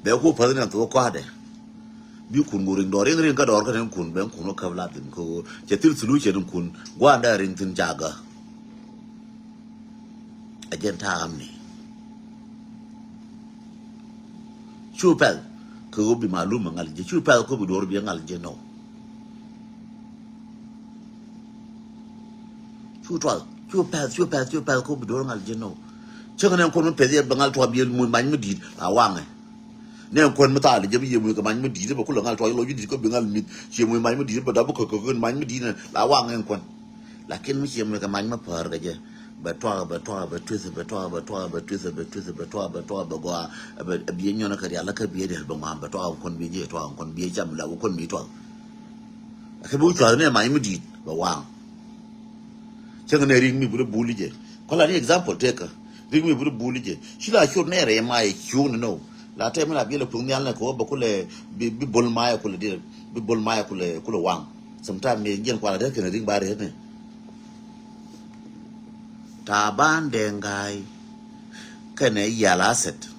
be ko pa na to ko de bi kun go ring do ring ka do ka den kun be kun ko la tin ko che til sulu che dun kun gwa da ring tin jaga agenta amni chupel ko bi malum ngal je chupel ko bi do bi ngal je no chupel ko bi do ngal je no chengane ko no pede bangal to bi mu man mu di awange ne ko mu ta le je bi mu ko man mu di ba ko ngal to lo di ko bi ngal mit che mu man mu di ba da ko man mu di na awange ko lakin mu che mu ko man mu par ga je ba twise ba go bi nyo na ka ya la ka bi de ba ma ba to kon bi je to kon bi jam la kon mi to ke bu to ne man mu di ba wang chengane ring mi bu buli je ko la ni example take ring mi bu buli je shila shur ne re mai chu no la te mala bi le pung nyal na ko ba ko le bi bol mai ko le de bi bol mai ko le wang sometimes me gen kwa de ke ring ba re ne taban dengai kane yala set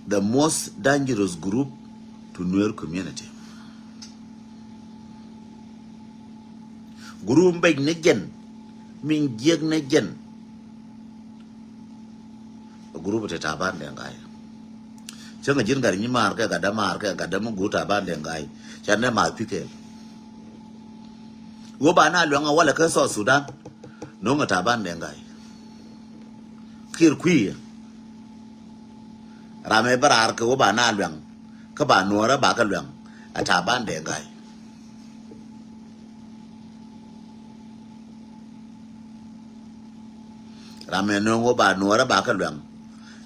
the most dangerous group to Nuer community group mbeg ne gen min jeg ne gen group te taban dengai changa jin gar ni mar ka ga da mu guta ban dengai channe ma pike wo ba na lwa wala ka so Sudan no ngata ban dengai kir kwi rame barar ka wo ba na lwa ka ba nuora ba ka lwa ata ban dengai rame no wo ba nuora ba ka lwa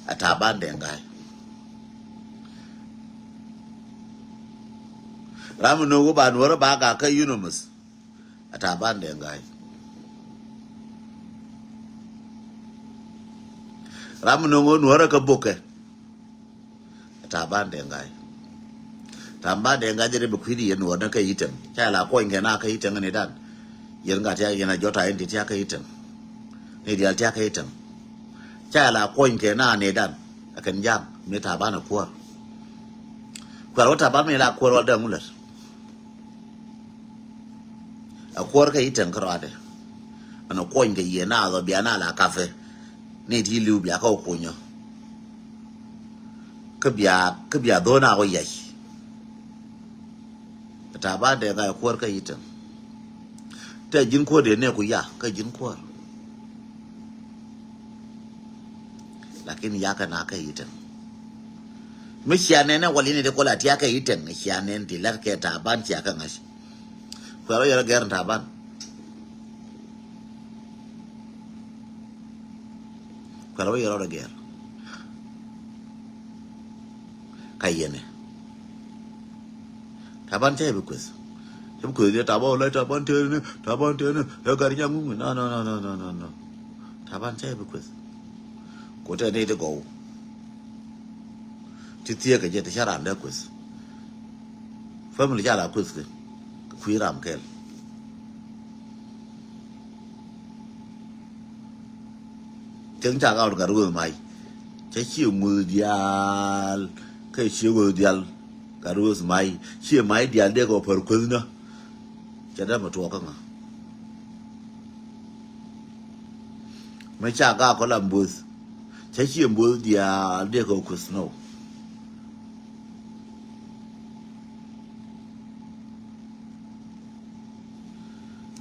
ata ban dengai rame no wo ba nuora ba ka yunumus ata ban dengai ram no nuora ka boke ata ban dengai tamba dengai jere be kwidi yen wona ka yitem cha la ko ngena ka yitem ne dan yen ga ta yen jota yen ti ka yitem ne dial ta ka yitem cha la ko ngena ne dan akan jam me ta bana ko wata ba me la ko wa da mulat akwar ka yitem karade ana ko nge yena do biana la kafe ne di liu bia ka ko nyo ka bia do na ko yayi ta ba da ga kwar ka yitin te jin ko de ne ku ya ka jin ko lakini yaka na ka yitan mi shiane ne wali ne de kola ti yaka yitan shiane ti lar ke ta ban ti yaka ngashi ko ro yara gar ta ban ko ro yara gar kayene ta ban te bu kwes ta bu de ta ba la ta ban te ne ya gar nyangu no ta ban te bu kwes ko ta ne de go ti tie ka je ta shara da kwes family ja la kwes ke ku ram kel tiếng cha cao cả rồi mày cái chiều mưa dial cái chiều mưa dial cả rồi mày chiều mày dial để có phải quên nữa cho nên mà chua các ngà mấy cha cao có làm bữa cái chiều mưa dial để có quên nữa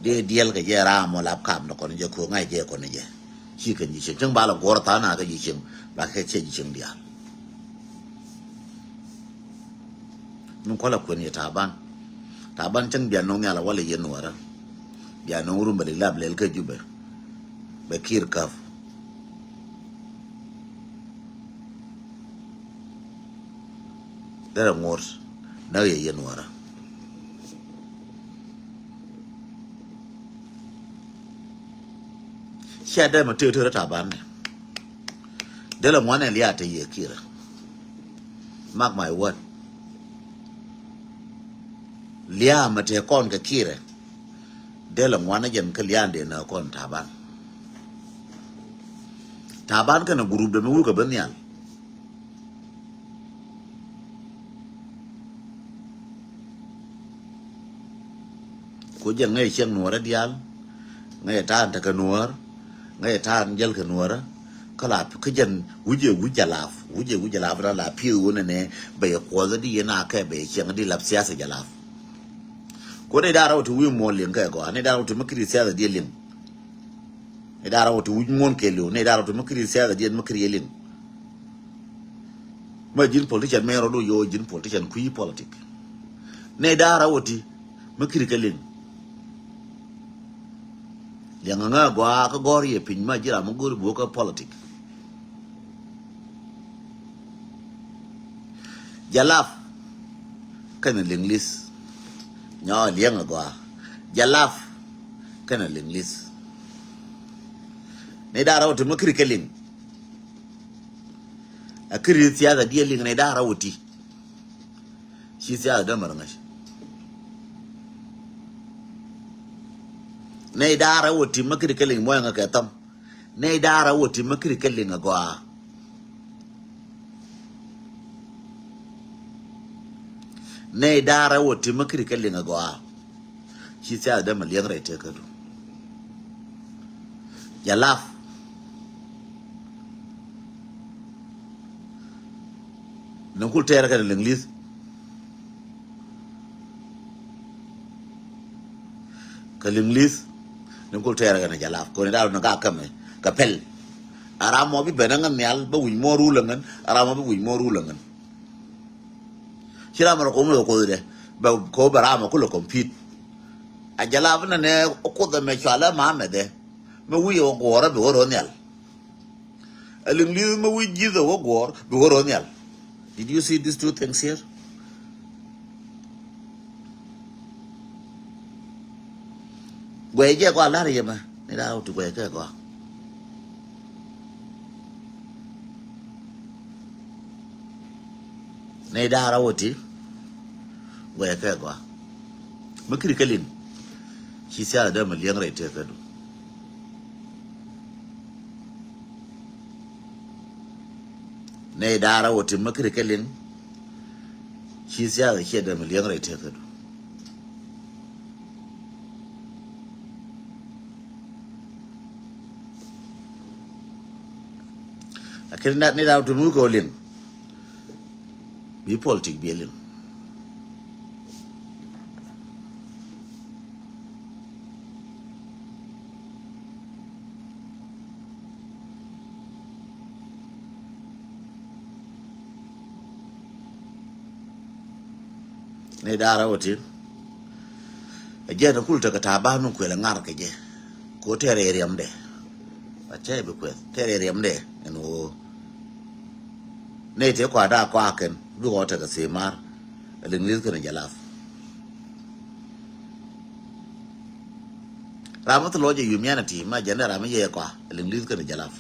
để dial cái gì ra mà làm cam nó còn giờ cô ngay giờ còn giờ chỉ cần gì chẳng bao là gói ta nào cái gì chẳng bà cái chuyện gì chẳng đi nung có là quyền gì ta ban chẳng biển nông nhà là quá là yên nữa đó biển nông rum beli lab lel cái gì be kir kaf đó là ngor nơi yên nữa đó xe đây mà chưa ta ban này đây là món này liệt thì gì kia mark my word lia mà trẻ con cái kia đây là món này dần cái lia để nó con ta ban cái nó group đó mới cái bên nhau có dần ngay xem nuôi ra dial ngay ta ăn cái nuôi ngay ta jel ke nuora kala ke jen wuje jalaf ra la piu ne be ko za di na ka be chen di lap siasa jalaf ko ne dara wutu wi mo len ka ko ne dara wutu makri siasa di len ne dara wutu wi mon ke lo ne dara wutu makri siasa di makri len ma jin politician me ro do yo jin politician ku yi politic ne dara wuti makri ke len yang nga gwa ka gori e pin ma jira mo gori bo ka politic jalaf kana linglis nya liang gwa jalaf kana linglis ne da rawti makri keling akri siya dia ling ne da rawti shi siya da marangashi ne dara woti makri keling mo nga katam ne dara woti makri keling agwa ne dara woti makri keling agwa shi sai da maliyan rai te kadu jalaf nan kul tayar ka da linglis ka linglis nungkul tera kana jalaf ko ne daw na ka kame ka pel aramo bi benangan nyal ba wi moru langan aramo bi wi moru langan shira maro ko mo ko de ba ko barama ko lo compete a jalaf na ne ko da me chala ma me de me wi o gora bi woro nyal aling li me wi jizo o gor bi woro nyal. Did you see these two things here? Quay che qua là gì mà này đâu tụi quay cái qua này đa đâu chứ quay cái qua mới cái link khi xe ở đây mà liếng lại chơi cái đó này đa đâu chứ mới cái link khi xe ở đây mà liếng lại chơi cái đó cái này này đâu tụi mũi cô liền bị politic bị liền ne dara wotin je na kulta ka tabanu ko la ngar ke je ko tere riam de a che be ko tere riam de no ne te kwa da kwa ken bi ko ta ka se mar linglis ko na jalaf ramat loje humanity ma jana ram ye kwa linglis ko na jalaf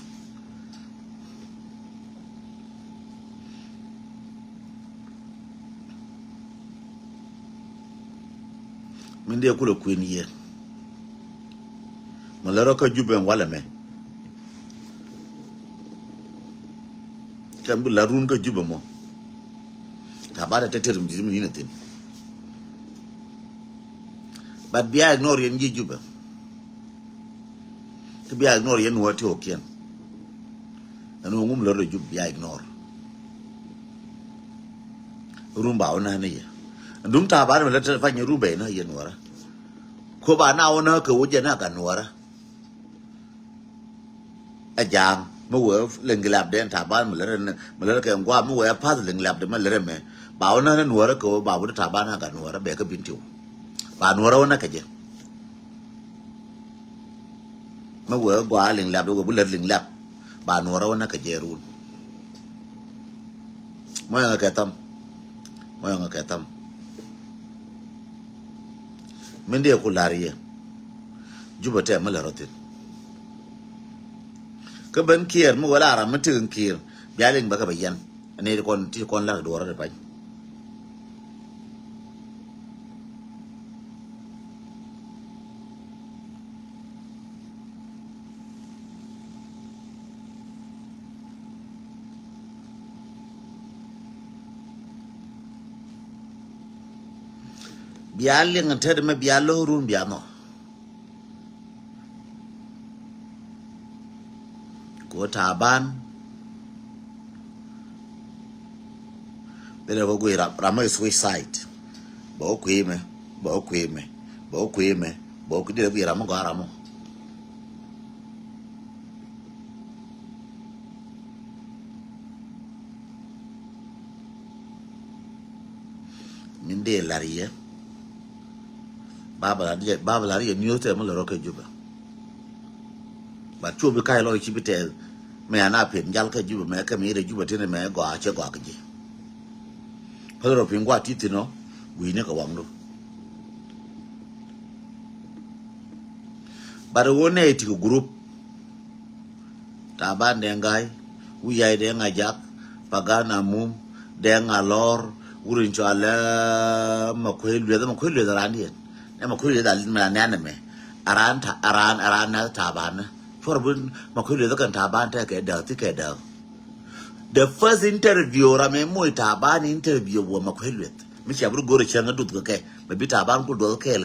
min de ko ko ni ye malaro ka juben wala me kan bu larun ka juba mo ta ba da teterum ji min tin ba biya ignore yen ji juba to biya ignore yen wati okien anu ngum laro jub biya ignore rumba ona ne ye ndum ta ba da ta fa ni rumba na yen wara ko ba na ona ka wuje na ka nuwara ajang mo we lenglab den ta ba mo le ka ngwa mo we pa lenglab de ma le me ba ona na nuwara ko ba bu ta ba na ka nuwara be ka bintiu ba nuwara ona ka je mo we gwa lenglab do bu le lenglab ba nuwara ona ka je ru mo nga ka tam mo nga ka tam min de ko lariye juba te ma le rotin ka ban kier mo wala ra mutun kier bialing baka bayan ne kon ti kon la do ra de pa bialing ante de me bialo run biano ko taban bele ko gwe rama suicide bo kweme bo kweme bo kweme bo kudire bi rama go ramo minde lariye baba lariye nyote mo lo ke juba ba chubi kai lo chibite me ana pen jal ka juba me ka mi re juba tene me go a che go ka ji horo pin gwa titi no wi ne ka wangdo ba ro ne ti group ta ban de ngai wi ai de nga jak pagana mum de nga lor urin chala ma ko le da randi e ma ko le da ma na me aran na ta ban for bun makule da kan taban ta ke da ti ke da the first interview ra me mo taban interview wo makule mi cha bru gore changa dut ke me bi taban ku do ke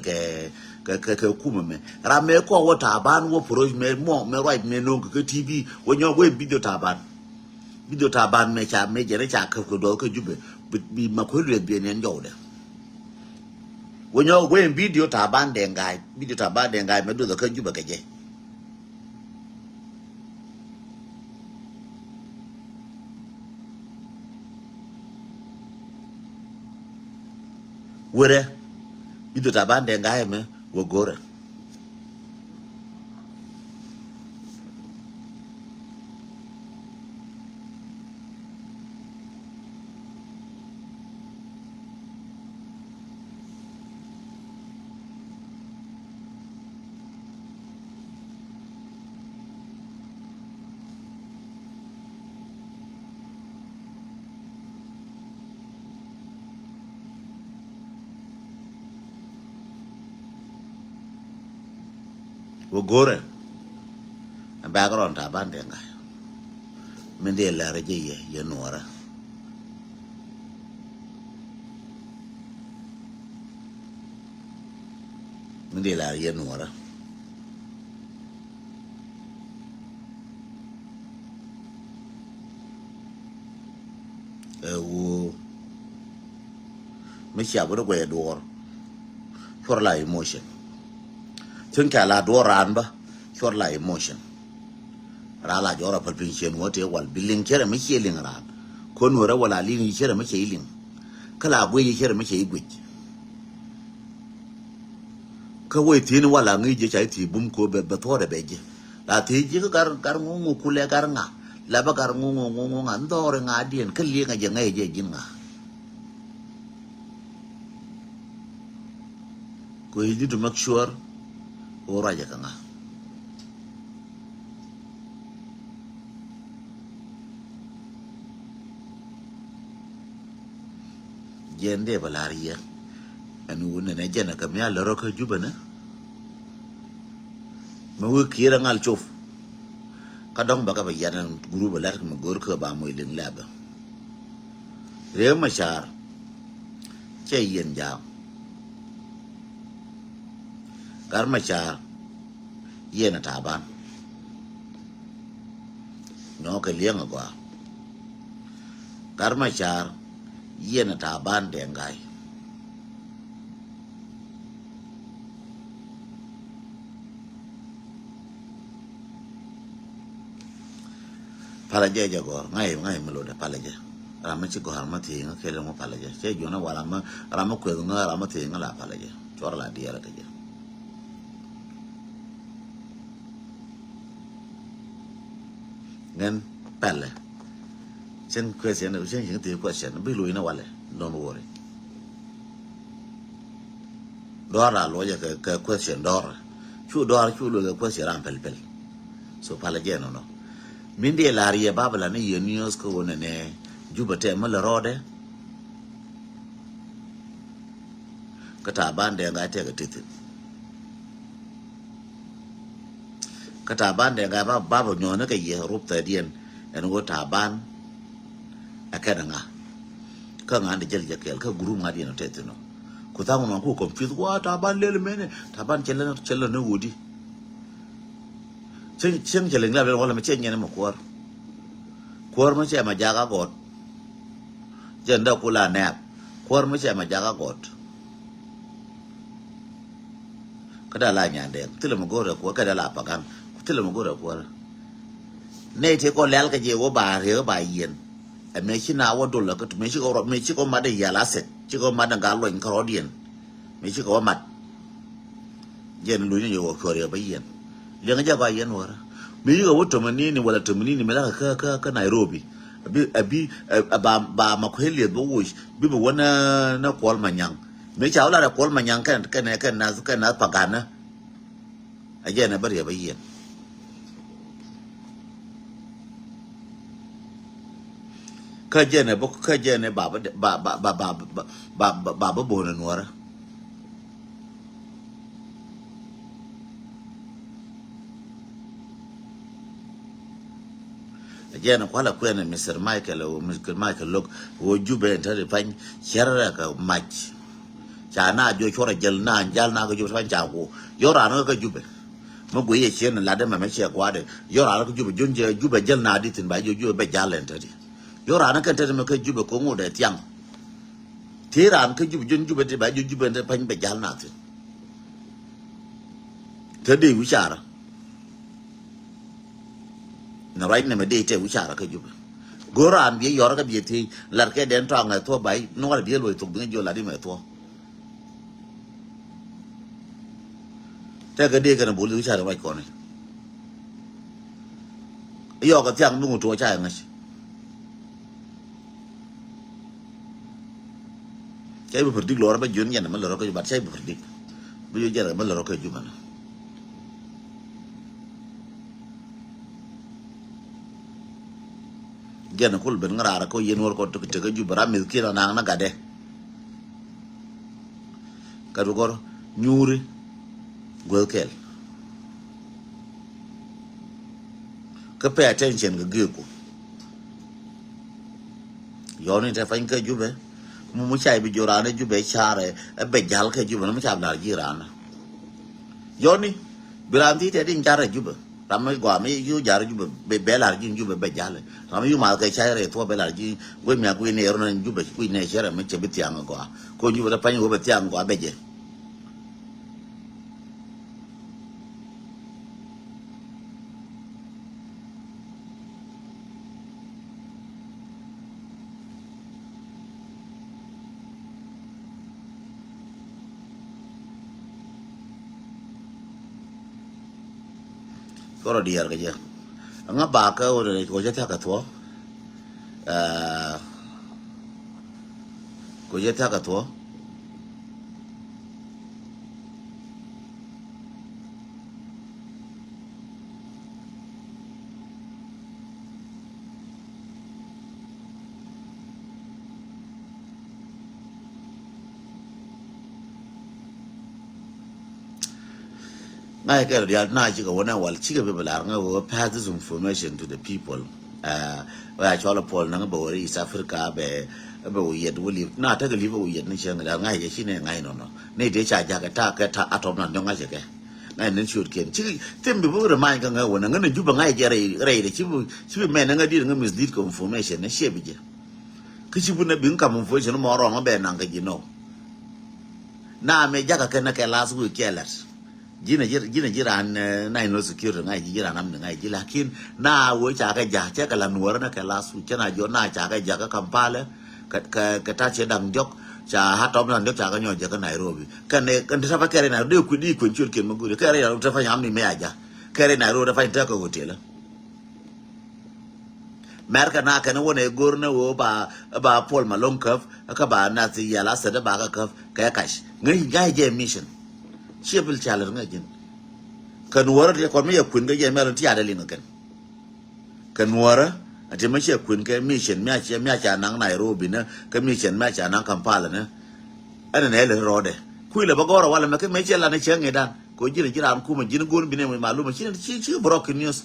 ke kuma me ra me ko wo taban wo pro me mo me right me no ke tv wo nyo wo video taban me cha me jere cha ke do ke jube bi makule bi ne njo de wo nyo wo video taban de ngai me do ke jube ke je were video taban de ngai me wo gore background taban de ngai me de la re je ye nora me de la ye nora wo me cha bro gwe dor for la emotion tun ka la dor ran ba for la emotion rala jora palpin chen wote wal billing kere me cheling ran ko nora wala lin kere me cheling kala boye kere me chey gwej ka we tin wala ngi je chai ti bum ko be to de beje la ti ji ka gar ngu ku le gar nga la ba gar ngu nga ndore nga dien ka li nga je ngai je jin nga ko you need to make sure ora ja ka nga jende balariya anu wona ne jana kam ya la roka jubana ma wo kira ngal chof kadong baka ba yana guru balar ma gor ka ba moy ling laba re ma char che yen ja gar ma char yena taban no ka liang agwa gar ma char yena taban de ngai palaje jago ngai melo da palaje rama chi ko harma thi nga kele mo palaje che jona wala ma rama ko nga rama thi nga la palaje chor la dia la kaje ngen pelle chen question no chen chen ti question bi lui na wala don't worry dora lo ya ka question dora chu lo ka question ram pel so palaje no mindi laria babala ne yenios ko wona ne jubate mala rode kata bande nga te ga titin kata bande nga babo nyona ka ye rupta dien en go taban akada nga ka nga de jel jakel ka guru nga dien tetino ko ta mo ko confuse wa taban lele mene taban chela ne wudi chen chelen la wala me chen nyene mo kwar ma che ma jaga got jenda kula nap kwar ma che ma jaga got kada la nyande tile mo gore ko kada la pagan tile mo gore ko ne te ko lel ka je wo ba re ba yen e me chi na wo do la ka me chi ko me chi ko ma de ya la set chi ko ma da ga lo in ko dien me chi ko mat yen lu ni yo ko re ba yen le nga ja ba yen wora me yi ga wo to mani ni wala to mani ni me la ka Nairobi abi ba ma ko hele bo wo bi bo wana na ko ma nyang me cha la da ko ma nyang kan na pagana aje na bari ba yen ka je ne bo ka je ne ba bo na nuara aje na kwala kwene Mr. Michael lok wo jube tare fan sharra ka mach cha na jo chora jel na jal na ga jube fan cha ko yora na ga jube mo go ye chen la de ma me che kwa de yora na ga jube jonje jube jel na di tin ba jo jube jalen tare yora na kan tare me ka jube ko ngo de tiang tiran ka jube jube te ba jo jube de fan be jal na tin te de wi chara na right na me de te wi chara ka jube goran bi yora ka bi ti lar ke den tong na to bai no ga bi lo to bi jo la di me to te ga de ga na bu lu chara bai ko ne yo ka tiang nu to cha nga cái bữa đi lò đó bây giờ nhận mà lò cái bát sai bữa đi bây giờ giờ mà lò cái gì mà giờ nó cũng bên ngara có yên war có cái cái gì bara milk kia na gade cái rồi nyuri gokel cái pay attention cái gì cũng giờ này ta phải cái gì vậy mu chai bi jorane ju be chare be jal ke ju mu cham dar jirana yoni biranti te din chare ju be ram gwa me yu jar ju be belar ju be be jale ram yu mal ke chare to belar ji we mi ku ne ro ju be ku ne chare me che bi tiang gwa ko ju be pa ni be tiang gwa be je koro diar ga je nga ba ka o ne ko je ta ka to ko je ta ka to I get the Najiga one while Chica Bibalanga will pass this information to the people. Where I told Paul Nangabo, East Africa, yet will live not take a live with Nation and I know. Nay, they charge a attack at Atom and Dongajaga. And then shoot came. Tim be remind her when I'm going to do Bangai Ray, she will man and I didn't mislead information and she be. Because she wouldn't have been coming for you more wrong about you know. Now, I made Jacka last week, careless. Jina jiran no security ngai jiran nam ngai jilakin na wo cha ka ja cha ka lanwar na ka lasu chana jo na cha ka ja ka Kampala ka ta che dang jok cha ha tom lan jok cha ka nyo ja ka Nairobi kan ta fa kere na de ku di ku chur ken maguri kere ya ta fa yam ni me aja kere Nairobi da fa ta ko hotel Merka na ka na wona gor na wo ba Paul Malone kaf ka ba na ti ya la sa da ba ka kaf ka kash ngai je mission Chibble challenge again. Can water the Comia Queen get melody adeling again? Can water a Timacha Queen mission match Nang Nairobi, commission match and Kampala, and an Ellen Rode. Quilla Bagora while I make a Michel and a Chang dan, go Jiran Kuma Jinagun been with my machine, she broken news.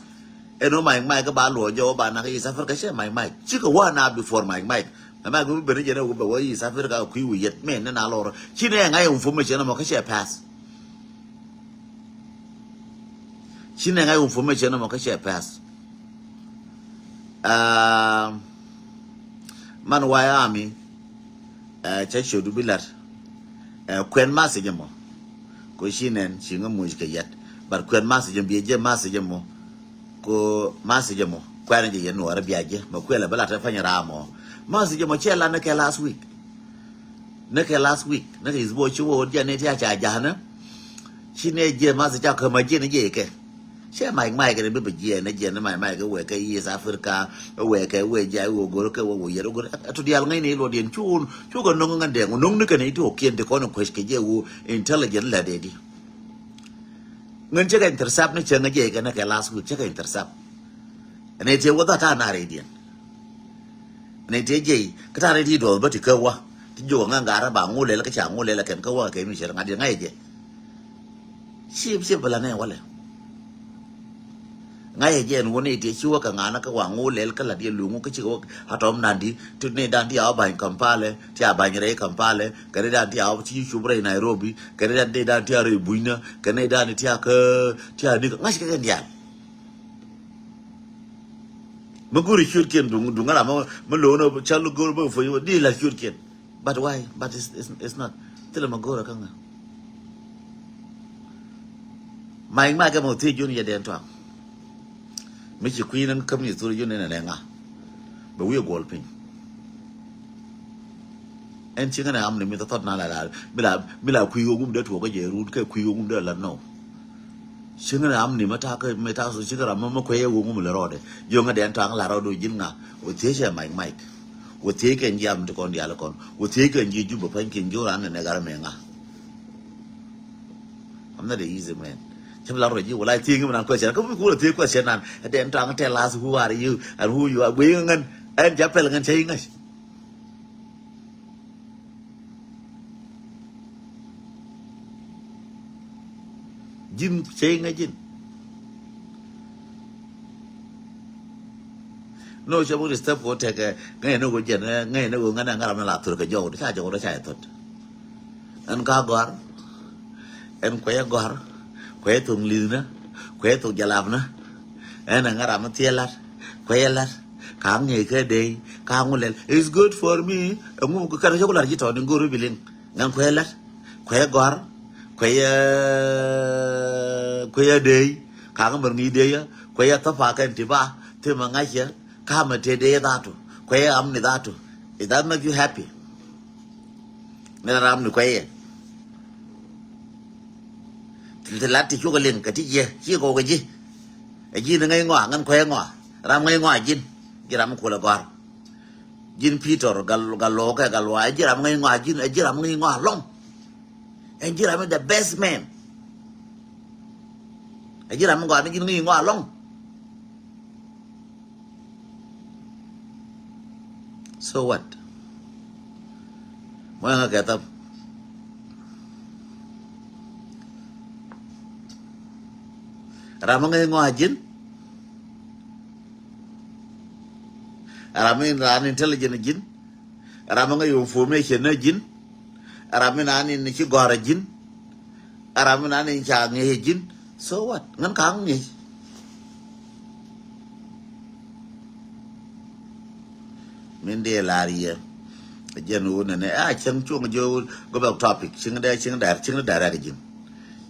And oh my Balo, Joe Bana is Africa, my mic. Chica one hour before my mic. I might go be over is Africa, Q yet men and Alora. Chine and I information of Mokasha pass. Chine ngai information mo ka share pass man Wyoming cha shodu bilat kwen message mo ko shinen chinga mu ka yet bar kwen message bi je message mo ko message mo kwen je yen wara biaje ma kwela bala ta fanya ramo message mo chela na ke last week na ke izbo chuo je ne ta cha jana chine je message ka ma je ne je ke Share my mic and a baby and again, my mic away, is Africa, away, away, Jai, go, to the Almani, Lord, and Chun, Chugan, no, and then, no, look at it, okay, the corner question, you intelligent lady. When check intercept, Changa Jake and I last week, check intercept. And it's what that are Aradian. And it's a jay, Kataradi, but to Kawa, to Joanga, Bangule, like a Changule, like a Kawa, came in Sharangaja. Simple and Walla. Ngai again one it is you can anaka wango lelka la dia lungu kichiko atom nandi to ne danti au by Kampala, tia banyere Kampala, Canada tia chi Shubra Nairobi, Canada de dantia rebuina, Canada tia tia nika ngashika ndia. Maguri shurken dungara malono chalu go for you deal like shurken. But why? But it's not. Tell Magora kanga. My magamo tea junior dentwa. Michi Queen and come to you in a lenga. But we are golping. And chicken am the method nala. Mila Quyum that walk a root Quyum de la no. Chicken am the mataka metas sugar a mama quay woman rode. Younger than Tang Larado Jinga would take my mic. Would take and jam to con the alacon. Would take and you juba panking Joran and Nagaramenga. I'm not an easy man. You will I think when I'm question. Come cool take question and then tell us who are you and who you are waiting and Japel and saying us. Jim saying again. No, she would step for take a no good general, no good and Garamala to the Joe, the Sajo, the Chatot. And Gagor and Quayagor. Quetung Lina, Quetu Jalavna, and Angaramatiela, Quayla, Kang day, Kamulel is good for me. A move Karajola Jiton and Guru Billing, Nanquella, Quayagor, Quaya day, Kangamani day, Quaya Tapaka and Tiba, Timangaya, Kamate day datu, Quaya amni datu. Is that make you happy? Never am the Quaya. The Lati Sugarlin, Katia, she go with ye. a jin ngay ngo ngan ko ngo ram ngay ngo jin jiram ko la gor jin Peter gal ka gal wa jiram ngay ngo jin jiram ngay ngo long and jiram the best man a jiram ngo jin ngay ngo long so what mo nga kata ram ngay ngo jin Aramin ran intelligent jin, Aramanga information na jin, Aramin an in Chigora jin, Aramin an in Chang jin, so what? Ngan kang ni. Minde laria, a genuine and I chang chung jo go about topic, ching direct jin.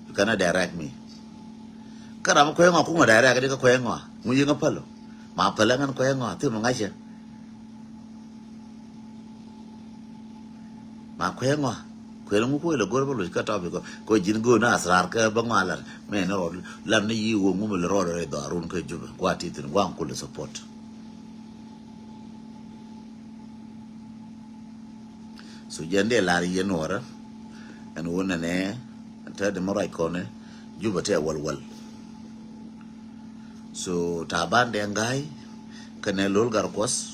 You cannot direct me. Karam koyang akuma direct a koyanga, Muying a palo. Ma palangan koyanga, Timangasha. Ma kwengo kwelo ko le gorbo lo ka topic ko jin go na asrar ka bangala me no lam ni yi wo ngum le ro re do arun ko juba kwa titin wa ko le support so jende la ri yenora en wona ne ta de moray ko ne juba te wal so taban de ngai kane lol gar kos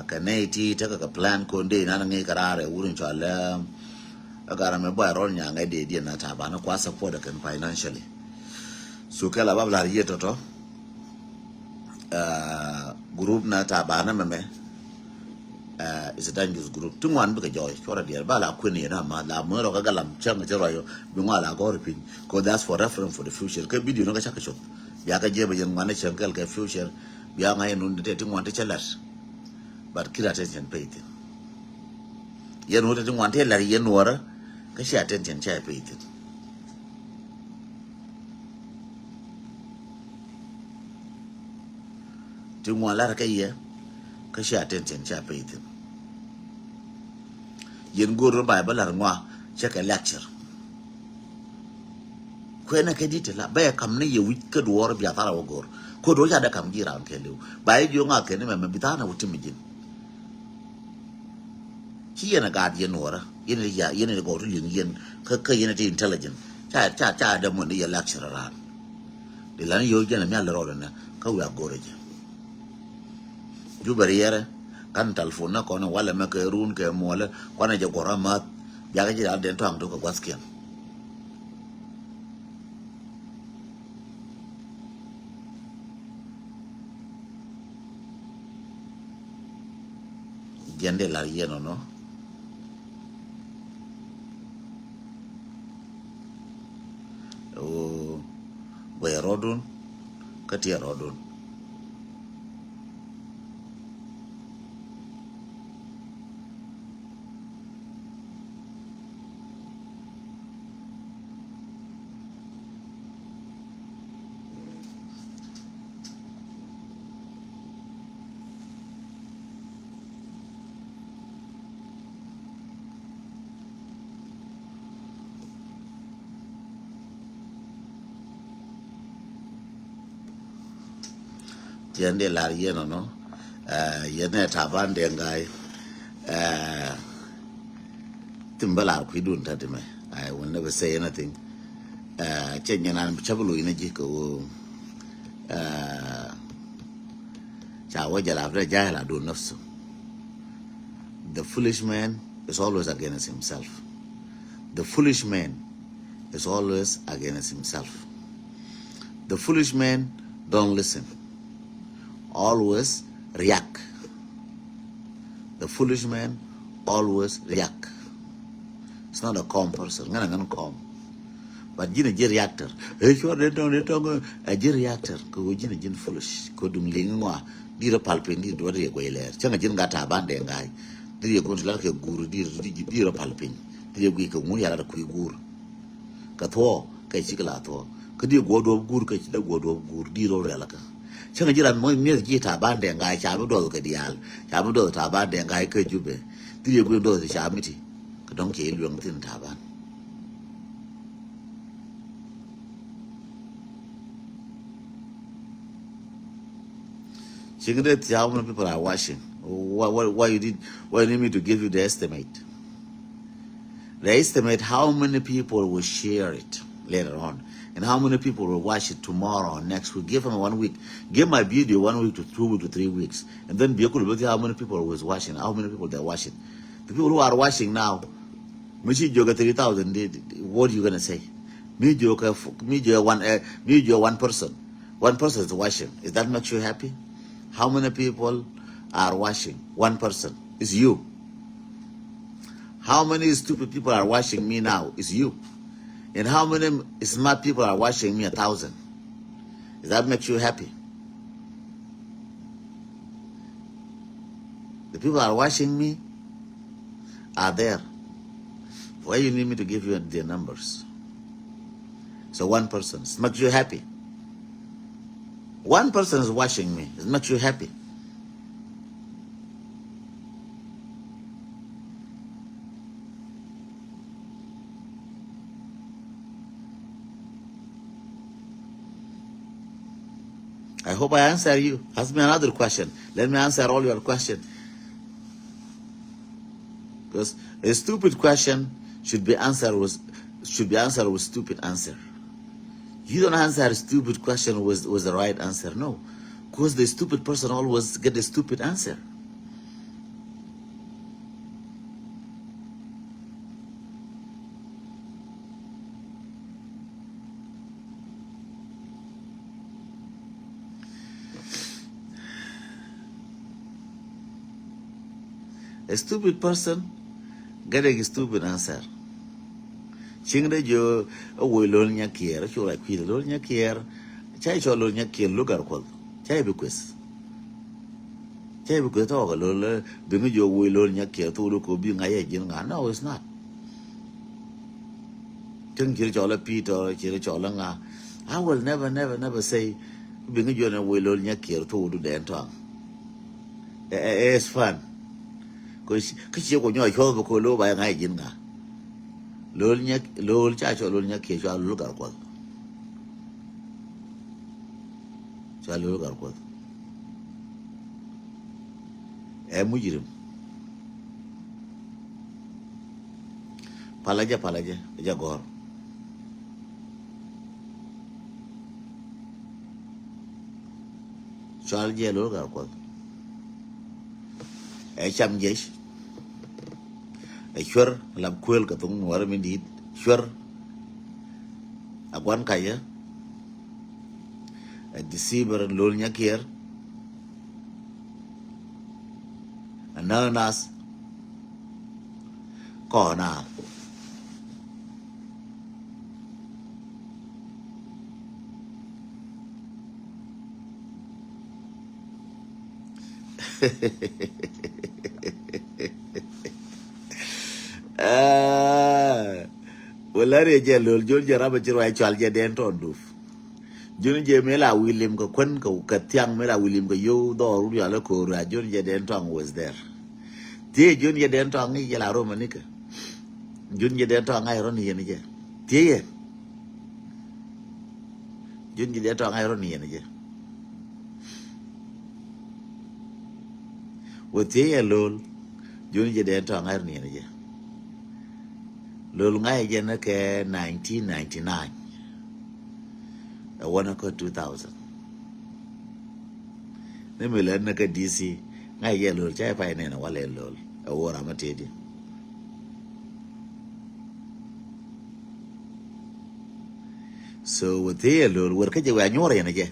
kaneti taka ka plan konde na ngi karare wurin chala agara me boy rol nya ngai de na ta bana kwa support da kan financially so kala babla riye toto group na ta bana me is a dangerous group tungwan bi ka joy chora dia bala kwini na ma la mo ro ka galam changa jero yo bi ngala go ripin ko that's for reference for the future ka video no ka chaka shot ya ka je ba yen ngane changal ka future biya ngai nun de tungwan te chalas but kill attention paid. You know that you want to let you know because she attention chair paid. Do you want like a year? Because she attention chair paid. You go to Bible or moi, check a lecture. When I can detail, by a company you wicked war of Yatara or could we had a come here and tell you. By you, I can remember Bitana with Timidin. He and a guardian or in a go to Yin, Unity intelligent. Cha, the money a lecture around. The Lani Yogan and Yalarona, Kawa Gorage. Jubariere, can telephone knock on a while make a room, Kemola, one of your Goramat, Yagaji out then tongue to a Waskin. Gende la Yeno no. We rodun katia rodun Jende la Yeno no. Yene taban de ngai timbala kuidun tatime. I will never say anything. Chenyanan chabulu inaji ko chawa jalafre jahla do nafsu. The foolish man is always against himself. The foolish man is always against himself. The foolish man don't listen. Always react. The foolish man always react. It's not a calm person. Gonna calm. But jina ji reactor. Sure they don't a ji reactor. Ko jina jin foolish. Ko dum lingwa dira palpin di do re goiler. Changa jin gata bande ngai. Dira ko la ke guru dira palpin. Dira gui ko mun yara da ku guru. Ka to kai chikla to. Ka di go do guru ka chi da go do guru dira re la ka. Changa jira mo mi ji ta bande ngai cha do ka dial. Cha do ta bande ngai ke jube. Dira go do cha miti. Ka dong ke luang tin ta ban. Jende la Yeno no. Yene taban de ngai. Timbala kuidun tatime. I will never say anything. How many people are watching? Why why you need me to give you the estimate? The estimate how many people will share it later on, and how many people will watch it tomorrow or next week. Give them 1 week. Give my video 1 week to 2 weeks to 3 weeks, and then be able to see how many people was watching, how many people they're watching. The people who are watching now, Michi Joga 3,000. What are you gonna say? Me Joga one person. One person is watching. Is that make you happy? How many people are watching? One person. It's you. How many stupid people are watching me now? It's you. And how many smart people are watching me? 1,000. Does that make you happy? The people are watching me are there. Why you need me to give you their numbers? So one person. It makes you happy. One person is watching me. It makes you happy. I hope I answer you. Ask me another question. Let me answer all your questions. Because a stupid question should be answered with stupid answer. You don't answer a stupid question with the right answer. No. Because the stupid person always get a stupid answer. A stupid person getting a stupid answer. Chingde jo we lol nya kier cho la kwi lol nya kier chai cho lol nya kier lugar ko chai be kwes to ga lol be ngi jo we lol nya kier to ko bi nga ye jin nga. No, it's not. Tung kir cho la pi to kir cho la nga. I will never say be ngi jo na we lol nya kier to du den to. It's fun. Cuz ki ko nyo cho ko lo ba nga ye jin nga. Lol cha cho lol nya ke cho lugar ko cha lugar ko e mujirim palaja jagor cho je lugar ko e cham jesh e chwer lam kuel ka tung war min dit chwer agwan kaya e deceiver lol nya kier ananas ko na wala re je lol jol jara ba ci way chal je den ton duf joni je mela William ko kon ko ka tiang mela William ko yo do ru ya la ko ra joni je den ton was there tie joni je den ton ngi la Roma nika joni je den ton ngai ron yen je tie joni je den ton ngai ron yen je wo tie lol joni je den ton ngai ron yen je lol ngai je na ke 1999 I wanna go 2000 ne me le na ka DC ngai ye lol chai pa ne na wale lol a wora matedi so wo tie lol wor ka je wa nyore ne je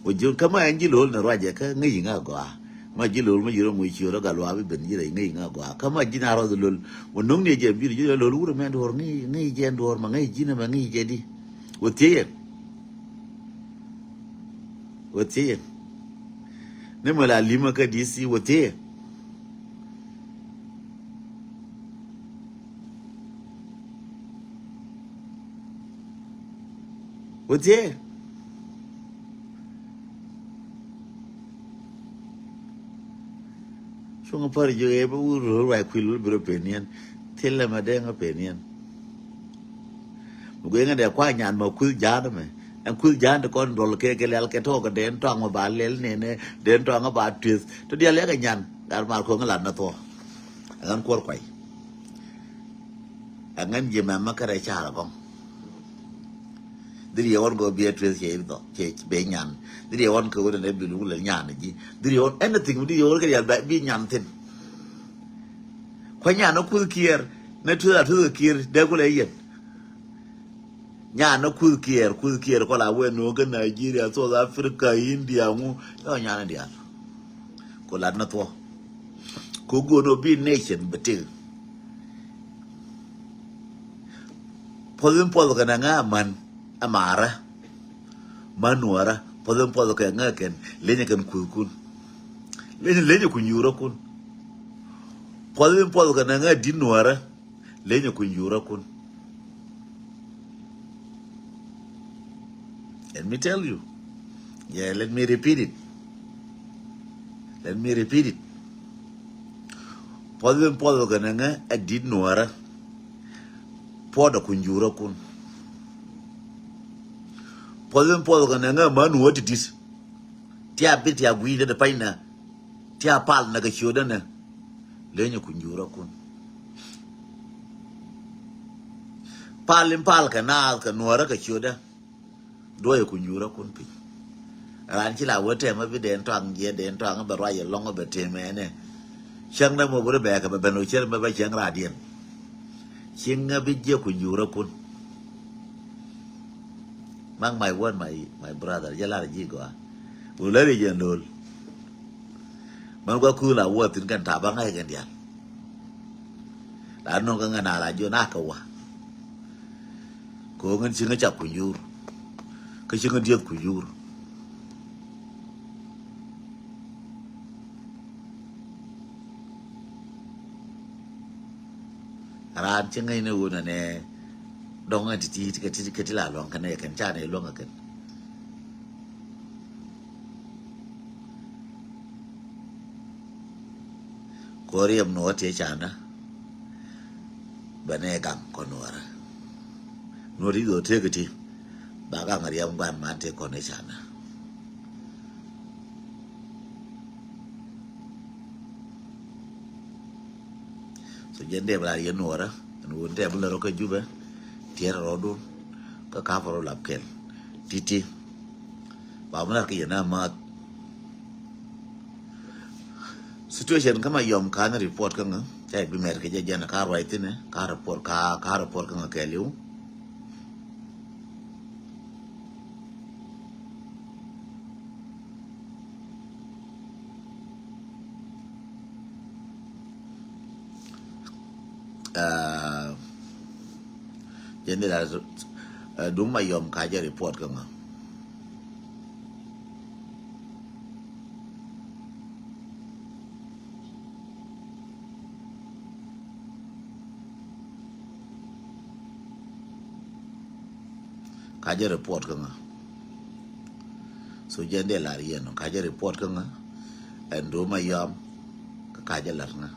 wo jun kama anji lol na raje ka ngi nga go ma ji lol ma jiro mu chi ro ga lo abi ben jire ngi nga go kama ji na ro lol wo nong ne je bi jiro lol wuro men dor ngi je ndor ma ngi ji na ma ngi je di wo tie ne me la lima ka DC wo tie Shunga par jo e ba uro wa kwil bro penian tella ma de nga penian mugo nga de kwa nyan ma kwil ja da me and could jan the con roll cake ke talk den tong about lel ne den tong about truth to the leg yan dar mar ko ngala na to an ko kwai an je ma makara cha ko diri on go be truth che do che be nyan diri on ko ne bi lu le nyan ji diri on anything diri on ke ya bi nyan tin ko nyan no ku kier ne tu kier de ko le yen nyan no ku kier ko la we no ke Nigeria South Africa India mu yo nyan dia ko la na to ko go no be nation betil podem podo kana nga man amara manuara podem podo ka nga ken lenya kan kun lenya kun yura kun podem podo kana nga dinuara lenya kun yura kun. Let me tell you. Yeah, let me repeat it. Podem podo kana nga dinuara podo kun yura kun. Podem podo kana nga manu what it is. Tia bit ya guida de paina. Tia pal na ga shoda na. Lenya kun yura kun. Pal kana ka nuara ka shoda. Doye kun yura kun pi. Ran chi la wote ma bi den tang ye den tang ba ra ye long ba te me ne. Chang na mo bure ba ka ba no cher ba chang ra dien. Chinga bi je kun yura kun. Mang my word my brother yala ji go. Ulari je ndol. Man ko ku la wo tin kan ta ba ngai kan dia. La no ka ngana la jo na ka wa. Ko ngan chinga chap kun yur. Ka chinga diet kun yur. Ran chinga ina wona ne dong ti la long kan ne kan cha ne long kan. Koream no te chana bane gam konora no ri do te gati ba ga ngariam ban man te kone chana so jende bla ye nora no te bla ro ka juba tiera rodo ka ka foro lapkel titi ba mna ka yana ma situation kama yom kana report kanga chai bi mer ke jana ka right ne ka report kanga ke liu jende la duma yom ka ja report kanga kaja report kanga so jende la rieno kaja report kanga endo ma yam kaja larna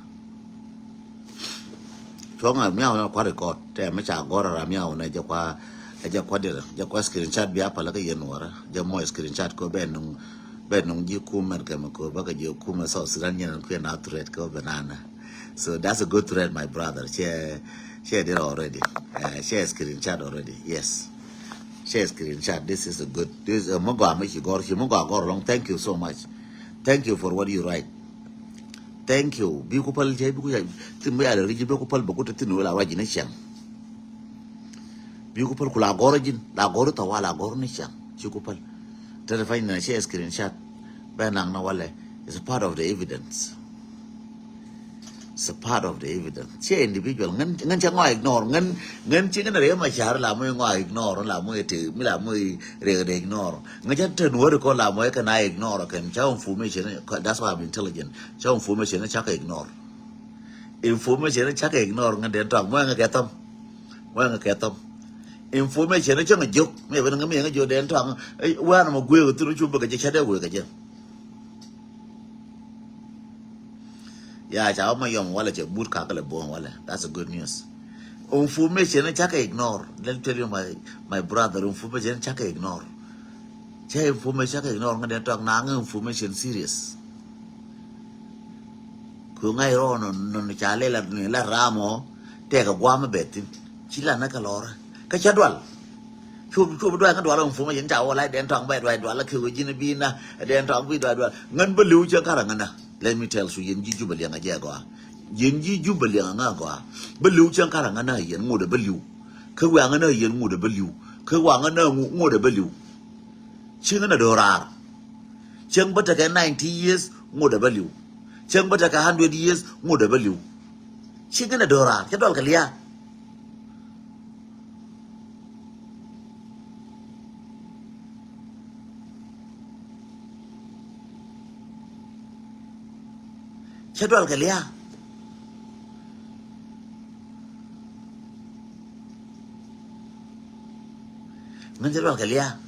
chonga miao na kwa record te ma cha gora ra miao na ja kwa de screenshot bi apa la ka yenora ja mo screenshot ko benung ji kuma ka ko ba ka ji kuma so siran yan ko na thread ko banana so that's a good thread my brother share it already share screenshot already yes. Share screenshot. This is a good. This is a Moga Michigor. Long. Thank you so much. Thank you for what you write. Thank you. Bikupal Jay Buku. Timba Rigi Bukupal Bokuta Tinu La Rajin Shang. Bikupal Kula Gorigin, La Gorita Wala Gornishang. Chukupal. Terrifying and share screenshot. Banang Nawale is a part of the evidence. It's a part of the evidence. Che individual ngan cha ngoi ignore ngan chi ngan re ma char la mo ngoi ignore la mo ti mi la mo re ignore ngan cha ten word ko la mo ka na ignore kan cha information that's why I'm intelligent cha information cha ka ignore information cha ka ignore ngan den tong mo nga ka tom information cha nga juk me ba nga me nga jo den tong wa na mo gwe ko tu chu ba ka cha de we ka cha yeah, I my young wallet a boot cackle bone wallet. That's a good news. Information chaka ignore. Let me tell you my brother, information chaka ignore. information ka ignore ngade to na information serious ku ngai ro no chale la ramo te ka gwa ma betin chila na ka lora ka chadwal chu dwa ka dwa information cha wala den tong ba dwa la ku jin bi na den tong bi dwa ngan ba liu cha ka ngana let me tell you yin ji ju ba liang ja go yin ji ju ba liang nga go ba liu cha ka ngana yin ngode ba liu ka wa ngana yin ngode ba liu ka wa ngana ngode ba liu ching na dorar ching bata ka 90 years ngode ba liu ching bata ka 100 years ngode ba liu ching na dorar ka dol ka liya chadwal ka liya ngan chadwal ka liya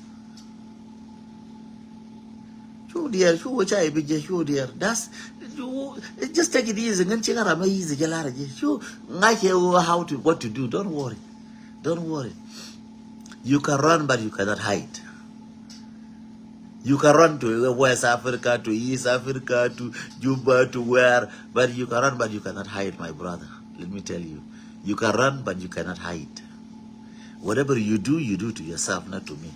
shu dear shu chai bi je shu dear that's just take it easy ngan chingara ma easy jalara je shu ngai ke how to what to do don't worry you can run but you cannot hide. You can run to West Africa, to East Africa, to Juba, to where, but you can run, but you cannot hide, my brother. Let me tell you. You can run, but you cannot hide. Whatever you do to yourself, not to me.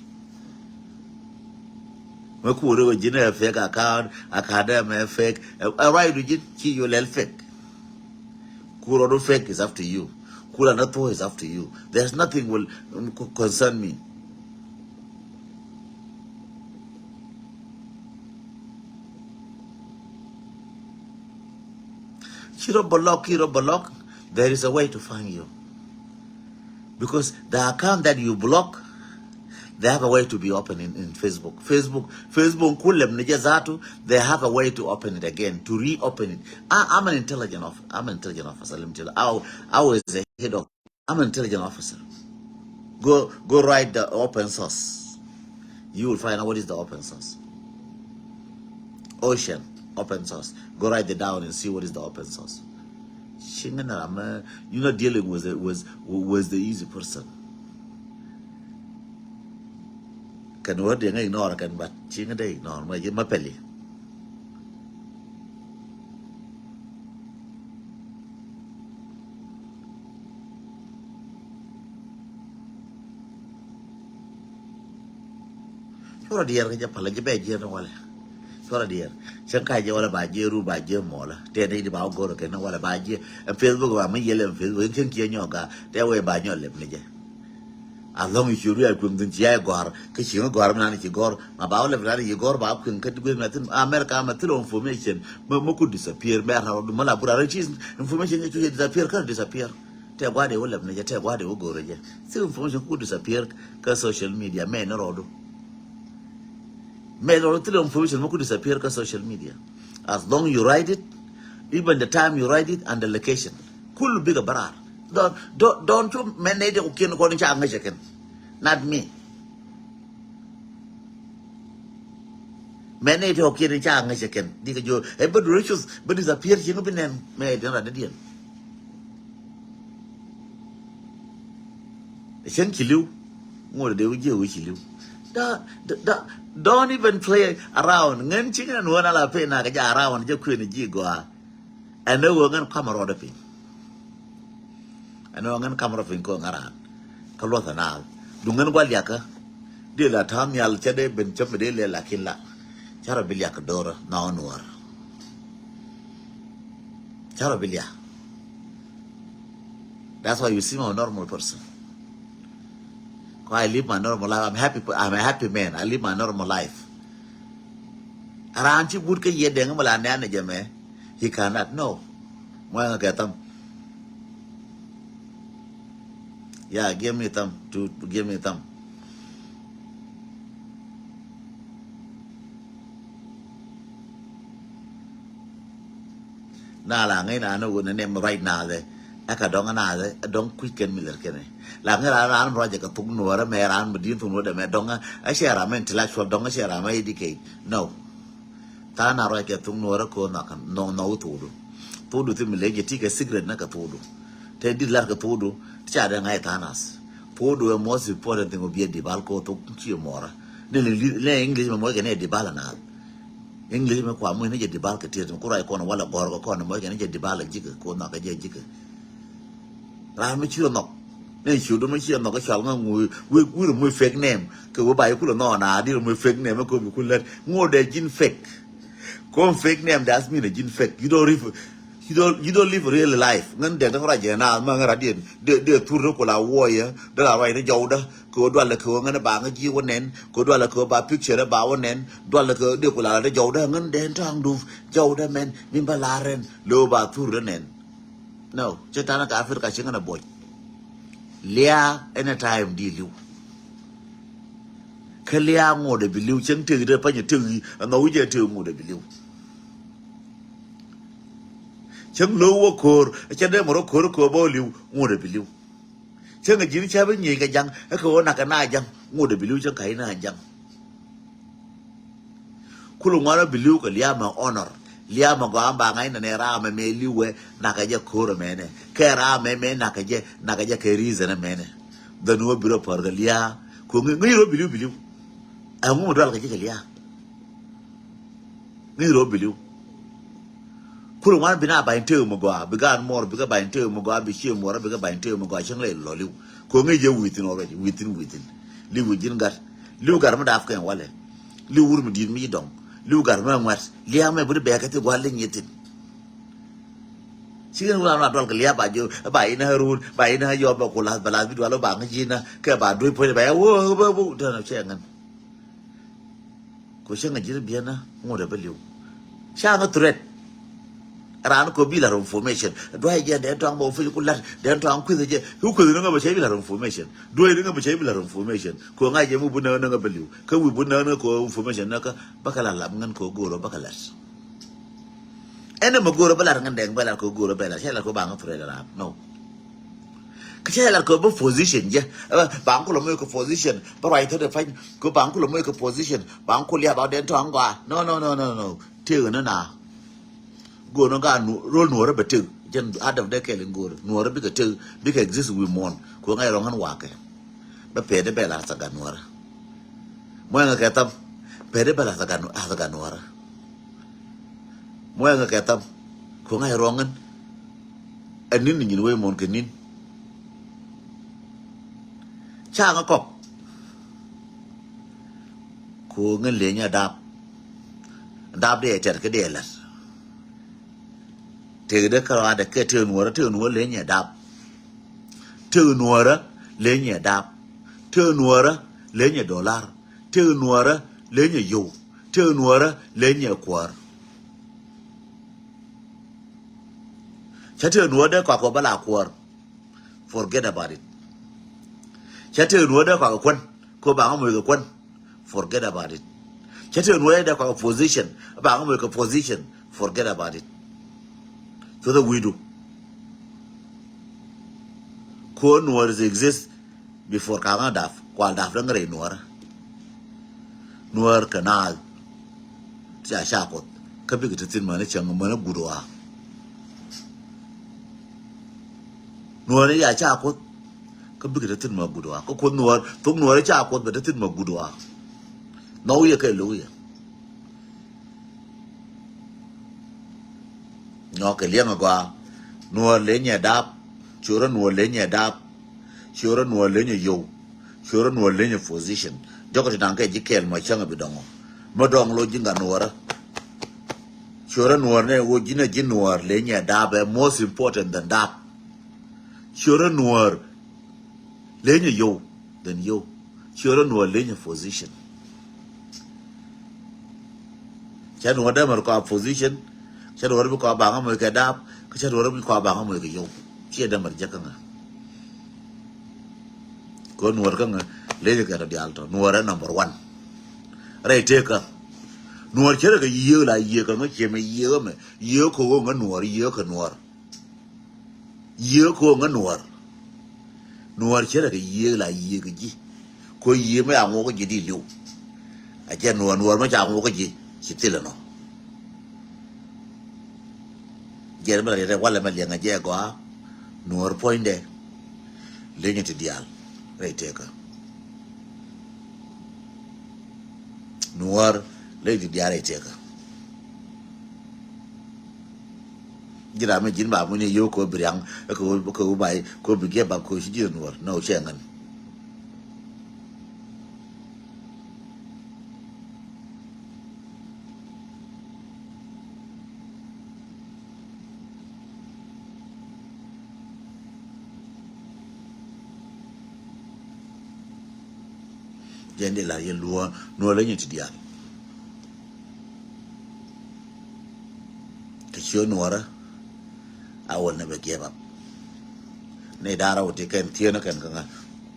Makuru jina fake account, academy fake. Alright, you your fake. Kuro fake is up to you. Kura nato is up to you. There's nothing will concern me. Kiro block, there is a way to find you. Because the account that you block, they have a way to be open in Facebook. Facebook, they have a way to open it again, to reopen it. I'm an intelligent officer, let me tell you. I was the head of, I'm an intelligent officer. Go write the open source. You will find out what is the open source. Ocean. Open source. Go write it down and see what is the open source. You're not dealing with the easy person. Can word ignore can but chinga day ignore my mapeli. You're a dear Japalaja Bajan wala. Sora dear, Shankai Jola by Jeru by Jemola, 10 days about go again, what about you, and Facebook or my yellow Facebook, can kill yoga, their way by your lip. As long as you real Quinton Jaguar, Kishino Gorman, Gor, about Levrani, you go about America, material information, Moku disappear, Merha, Malapura, information that you disappear, can't disappear. Tell why they will have tell why they will go again. Still information could disappear, because social media, men or made a little information could disappear on social media. As long as you write it, even the time you write it and the location. Cool big barar. Don't you manage to kill according to American. Not me. Manage to kill the American. Did you ever riches but disappear? You know, been made another deal. The shank kill you. More they will kill you. Don't even play around. Ngan chicken and one ala pay na kaja around just queen jigwa. And no one come around the pin. And no one come around going around. Kalota now. Dungan Waliaka. De la Tamial Chede Ben Chapedele la Killa. Charabiliak Dora now noir. Charabilia. That's why you see I'm a normal person. I live my normal life. I'm a happy man. I live my normal life. Around you would get yedeng malana jame. He cannot know. Well, get them. Yeah, give me them to give me them. Nala I know the name right now there. I don't quicken Miller Kenny. Langaran project a Tunura, Maran, Medin from the Madonga, I share a intellectual donga share a medicate. No. Tana like a Tunura Konakan, no todo. Todo to me, take a cigarette, Nakatodo. Teddy Lakatodo, Chad and I Tanas. Podo, the most important thing will be a debalco to Chiomora. le English mo ke ne di bala na English me kwa mo ne je di bala ke ti ko rai ko na wala gor ko na mo ke ne je di bala jike ko na ka je jike ra me chi no ne chi do me chi no ka cha nga ngui we mo fake name ke wo ba ku no na di mo fake name ko bi ku let ngo de jin fake ko fake name that's mean a jin fake you don't live real life ngan de ta ra je na ma ngara dien de tur ko la wo ya da la rai de jau da ko do la ko ngan ba nga ji wonen ko do la ko ba picture ba wonen do la ko de ko la de jau da ngan de tang du jau da men min ba la ren lo ba tur de nen no che ta na ka afrika che ngana boy lia anytime di liu ke lia ngo de bi liu chen tu de pa ni tu no je tu ngo de bi liu chẳng lâu quá khổ, chẳng để mà nó khổ bao nhiêu ngồi để bị lưu, chẳng cái gì nó với nhiều cái răng, cái khổ nạc cái nai răng, ngồi để bị lưu chẳng cái nai răng, kulu ngora bị lưu cái liam mà honor, liam mà có anh bà ngay này ra mà mẹ lưu ấy, nạc cái gì khổ rồi mẹ này, cái ra mẹ nạc cái gì cái reason mẹ này, đàn ông bị rồi cái liam, cũng người rồi bị lưu, anh ngồi đó cái gì cái liam, người rồi bị lưu kulu ngwana bina ba inte mo gwa bigan mor biga ba inte mo gwa bi chi mo ra biga ba inte mo gwa chang le lo liu ko nge je within already within li within gar ma daf kan wale li wur mi din mi dong li gar ma ngwat li am bu be ka te gwa le nyitin chigen wala na dol ka liya ba jo ba ina harun ba ina yo ba ko la bala bi wala ba ngi na ka ba doi po ba wo ba bu da na chengan ko chenga jira biana mo da ba liu sha nga threat ran ko bila information do ay je de tang mo fili kulat de tang ku je ku nga ba che bila information do ay nga ba che bila information ko nga je mu bu na nga beliu ka wi bu na ko information na ka bakala lam ngan ko goro bakalat ene mo goro bala ngan deng bala ko goro bala che la ko ba nga fure la no ka che la ko bo position je ba ko lo mo ko position ba right to the fine ko ba ko lo mo ko position ba ko lia ba de tang gwa no ti na go no ga rol nuora betu jen adam de kelen go nuora bi ka tu bi ka exist we mon ko ngai rongan wa ke ba pede bela sa ga nuora mo nga ka tam pede bela sa ga nuora mo nga ka tam ko ngai rongan anin ni we mon ke nin cha nga kop ko ngan le nya dab de ter ke de la thế đó các bạn cái trường nuora lấy nhà đạp trường nuora lấy nhà đạp trường nuora lấy nhà dollar trường nuora lấy nhà dầu trường nuora lấy nhà quar trường nuora đó có bala quar forget about it trường nuora đó có quân có bạn người có quân forget about it trường nuora đó có position bạn người có position forget about it so the we do ko nuor exist before kanga daf kwal daf da ngare nuor kanal cha sha ko ka bi ta tin ma ne chang ma na gudwa nuor ya cha ko ka bi ta tin ma gudwa ko nuor tok nuor cha ko ba ta tin ma gudwa no ye ka lu ye nó cái liang qua nuôi lấy nhà đáp chura nuôi lấy nhà đáp chura nuôi lấy nhà dầu chura nuôi lấy nhà position cho cái thằng cái jikel mà chẳng bị đong mà đong lo jinga nuôi ra chura nuôi này wo jina jin nuôi lấy nhà đáp is most important than đáp chura nuôi lấy nhà dầu than dầu chura nuôi lấy nhà position cha nuôi đó mà có position cha nuôi có bảng người cái đáp cái cha nuôi có bảng người cái dầu chia đâm mặt chắc nga ko nuôi cái nga lấy cái đó alto nuôi là number one rồi thế cả nuôi chơi cái yêu là yêu cái mấy chuyện mà yêu ko nga nuôi yêu cái nuôi chơi cái yêu là yêu cái gì ko yêu mấy ông có gì đi lưu à cha nuôi mấy cha ông có gì chỉ tin là nó giờ mà lại qua lại mà liền ngay qua nuôi point đấy lấy những cái dial rồi thế cả nuar le di diare teka jira me jin ba mu ni yo ko briang ko bai ko bige ba ko shi jin nuar no chengan jende la ye luo no le nyiti dial ke sho nuara awol na be geba ne dara wote kan tiena kan kan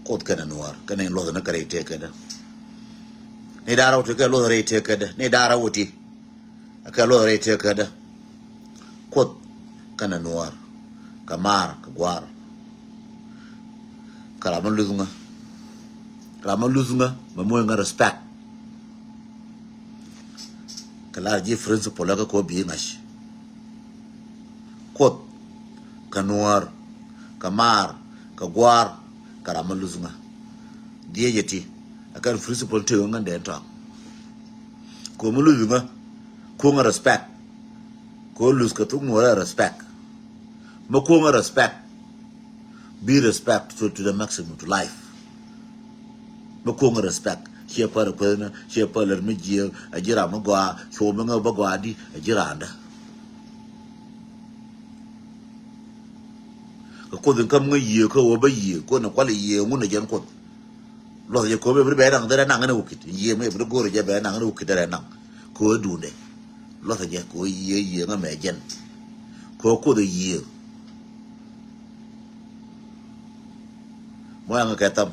kot kan nuar kan en lo na kare te kada ne dara wote kan lo re te kada ne dara wote ka lo re te kada kot kan nuar kamar ka gwar kala man luzunga ma mo nga respect kala ji principle ka ko bi ngash kot kanuar kamar ka gwar kala man luzunga die yeti akan principle te nga de to ko mo luzunga ko nga respect ko luz ka tu mo respect mo ko nga respect be respect to the maximum to life ma ko nga respect che par ko na che par le mi ji a jira ma gwa so ma nga ba gwa di a jira anda ko den kam nga yi ko ba yi ko na kwale yi mu na jan ko lo ye ko be nang dere nang na ukit yi me be go re je be nang na ukit dere nang ko du ne lo ta je ko yi nga me jen ko de yi mo nga ka tam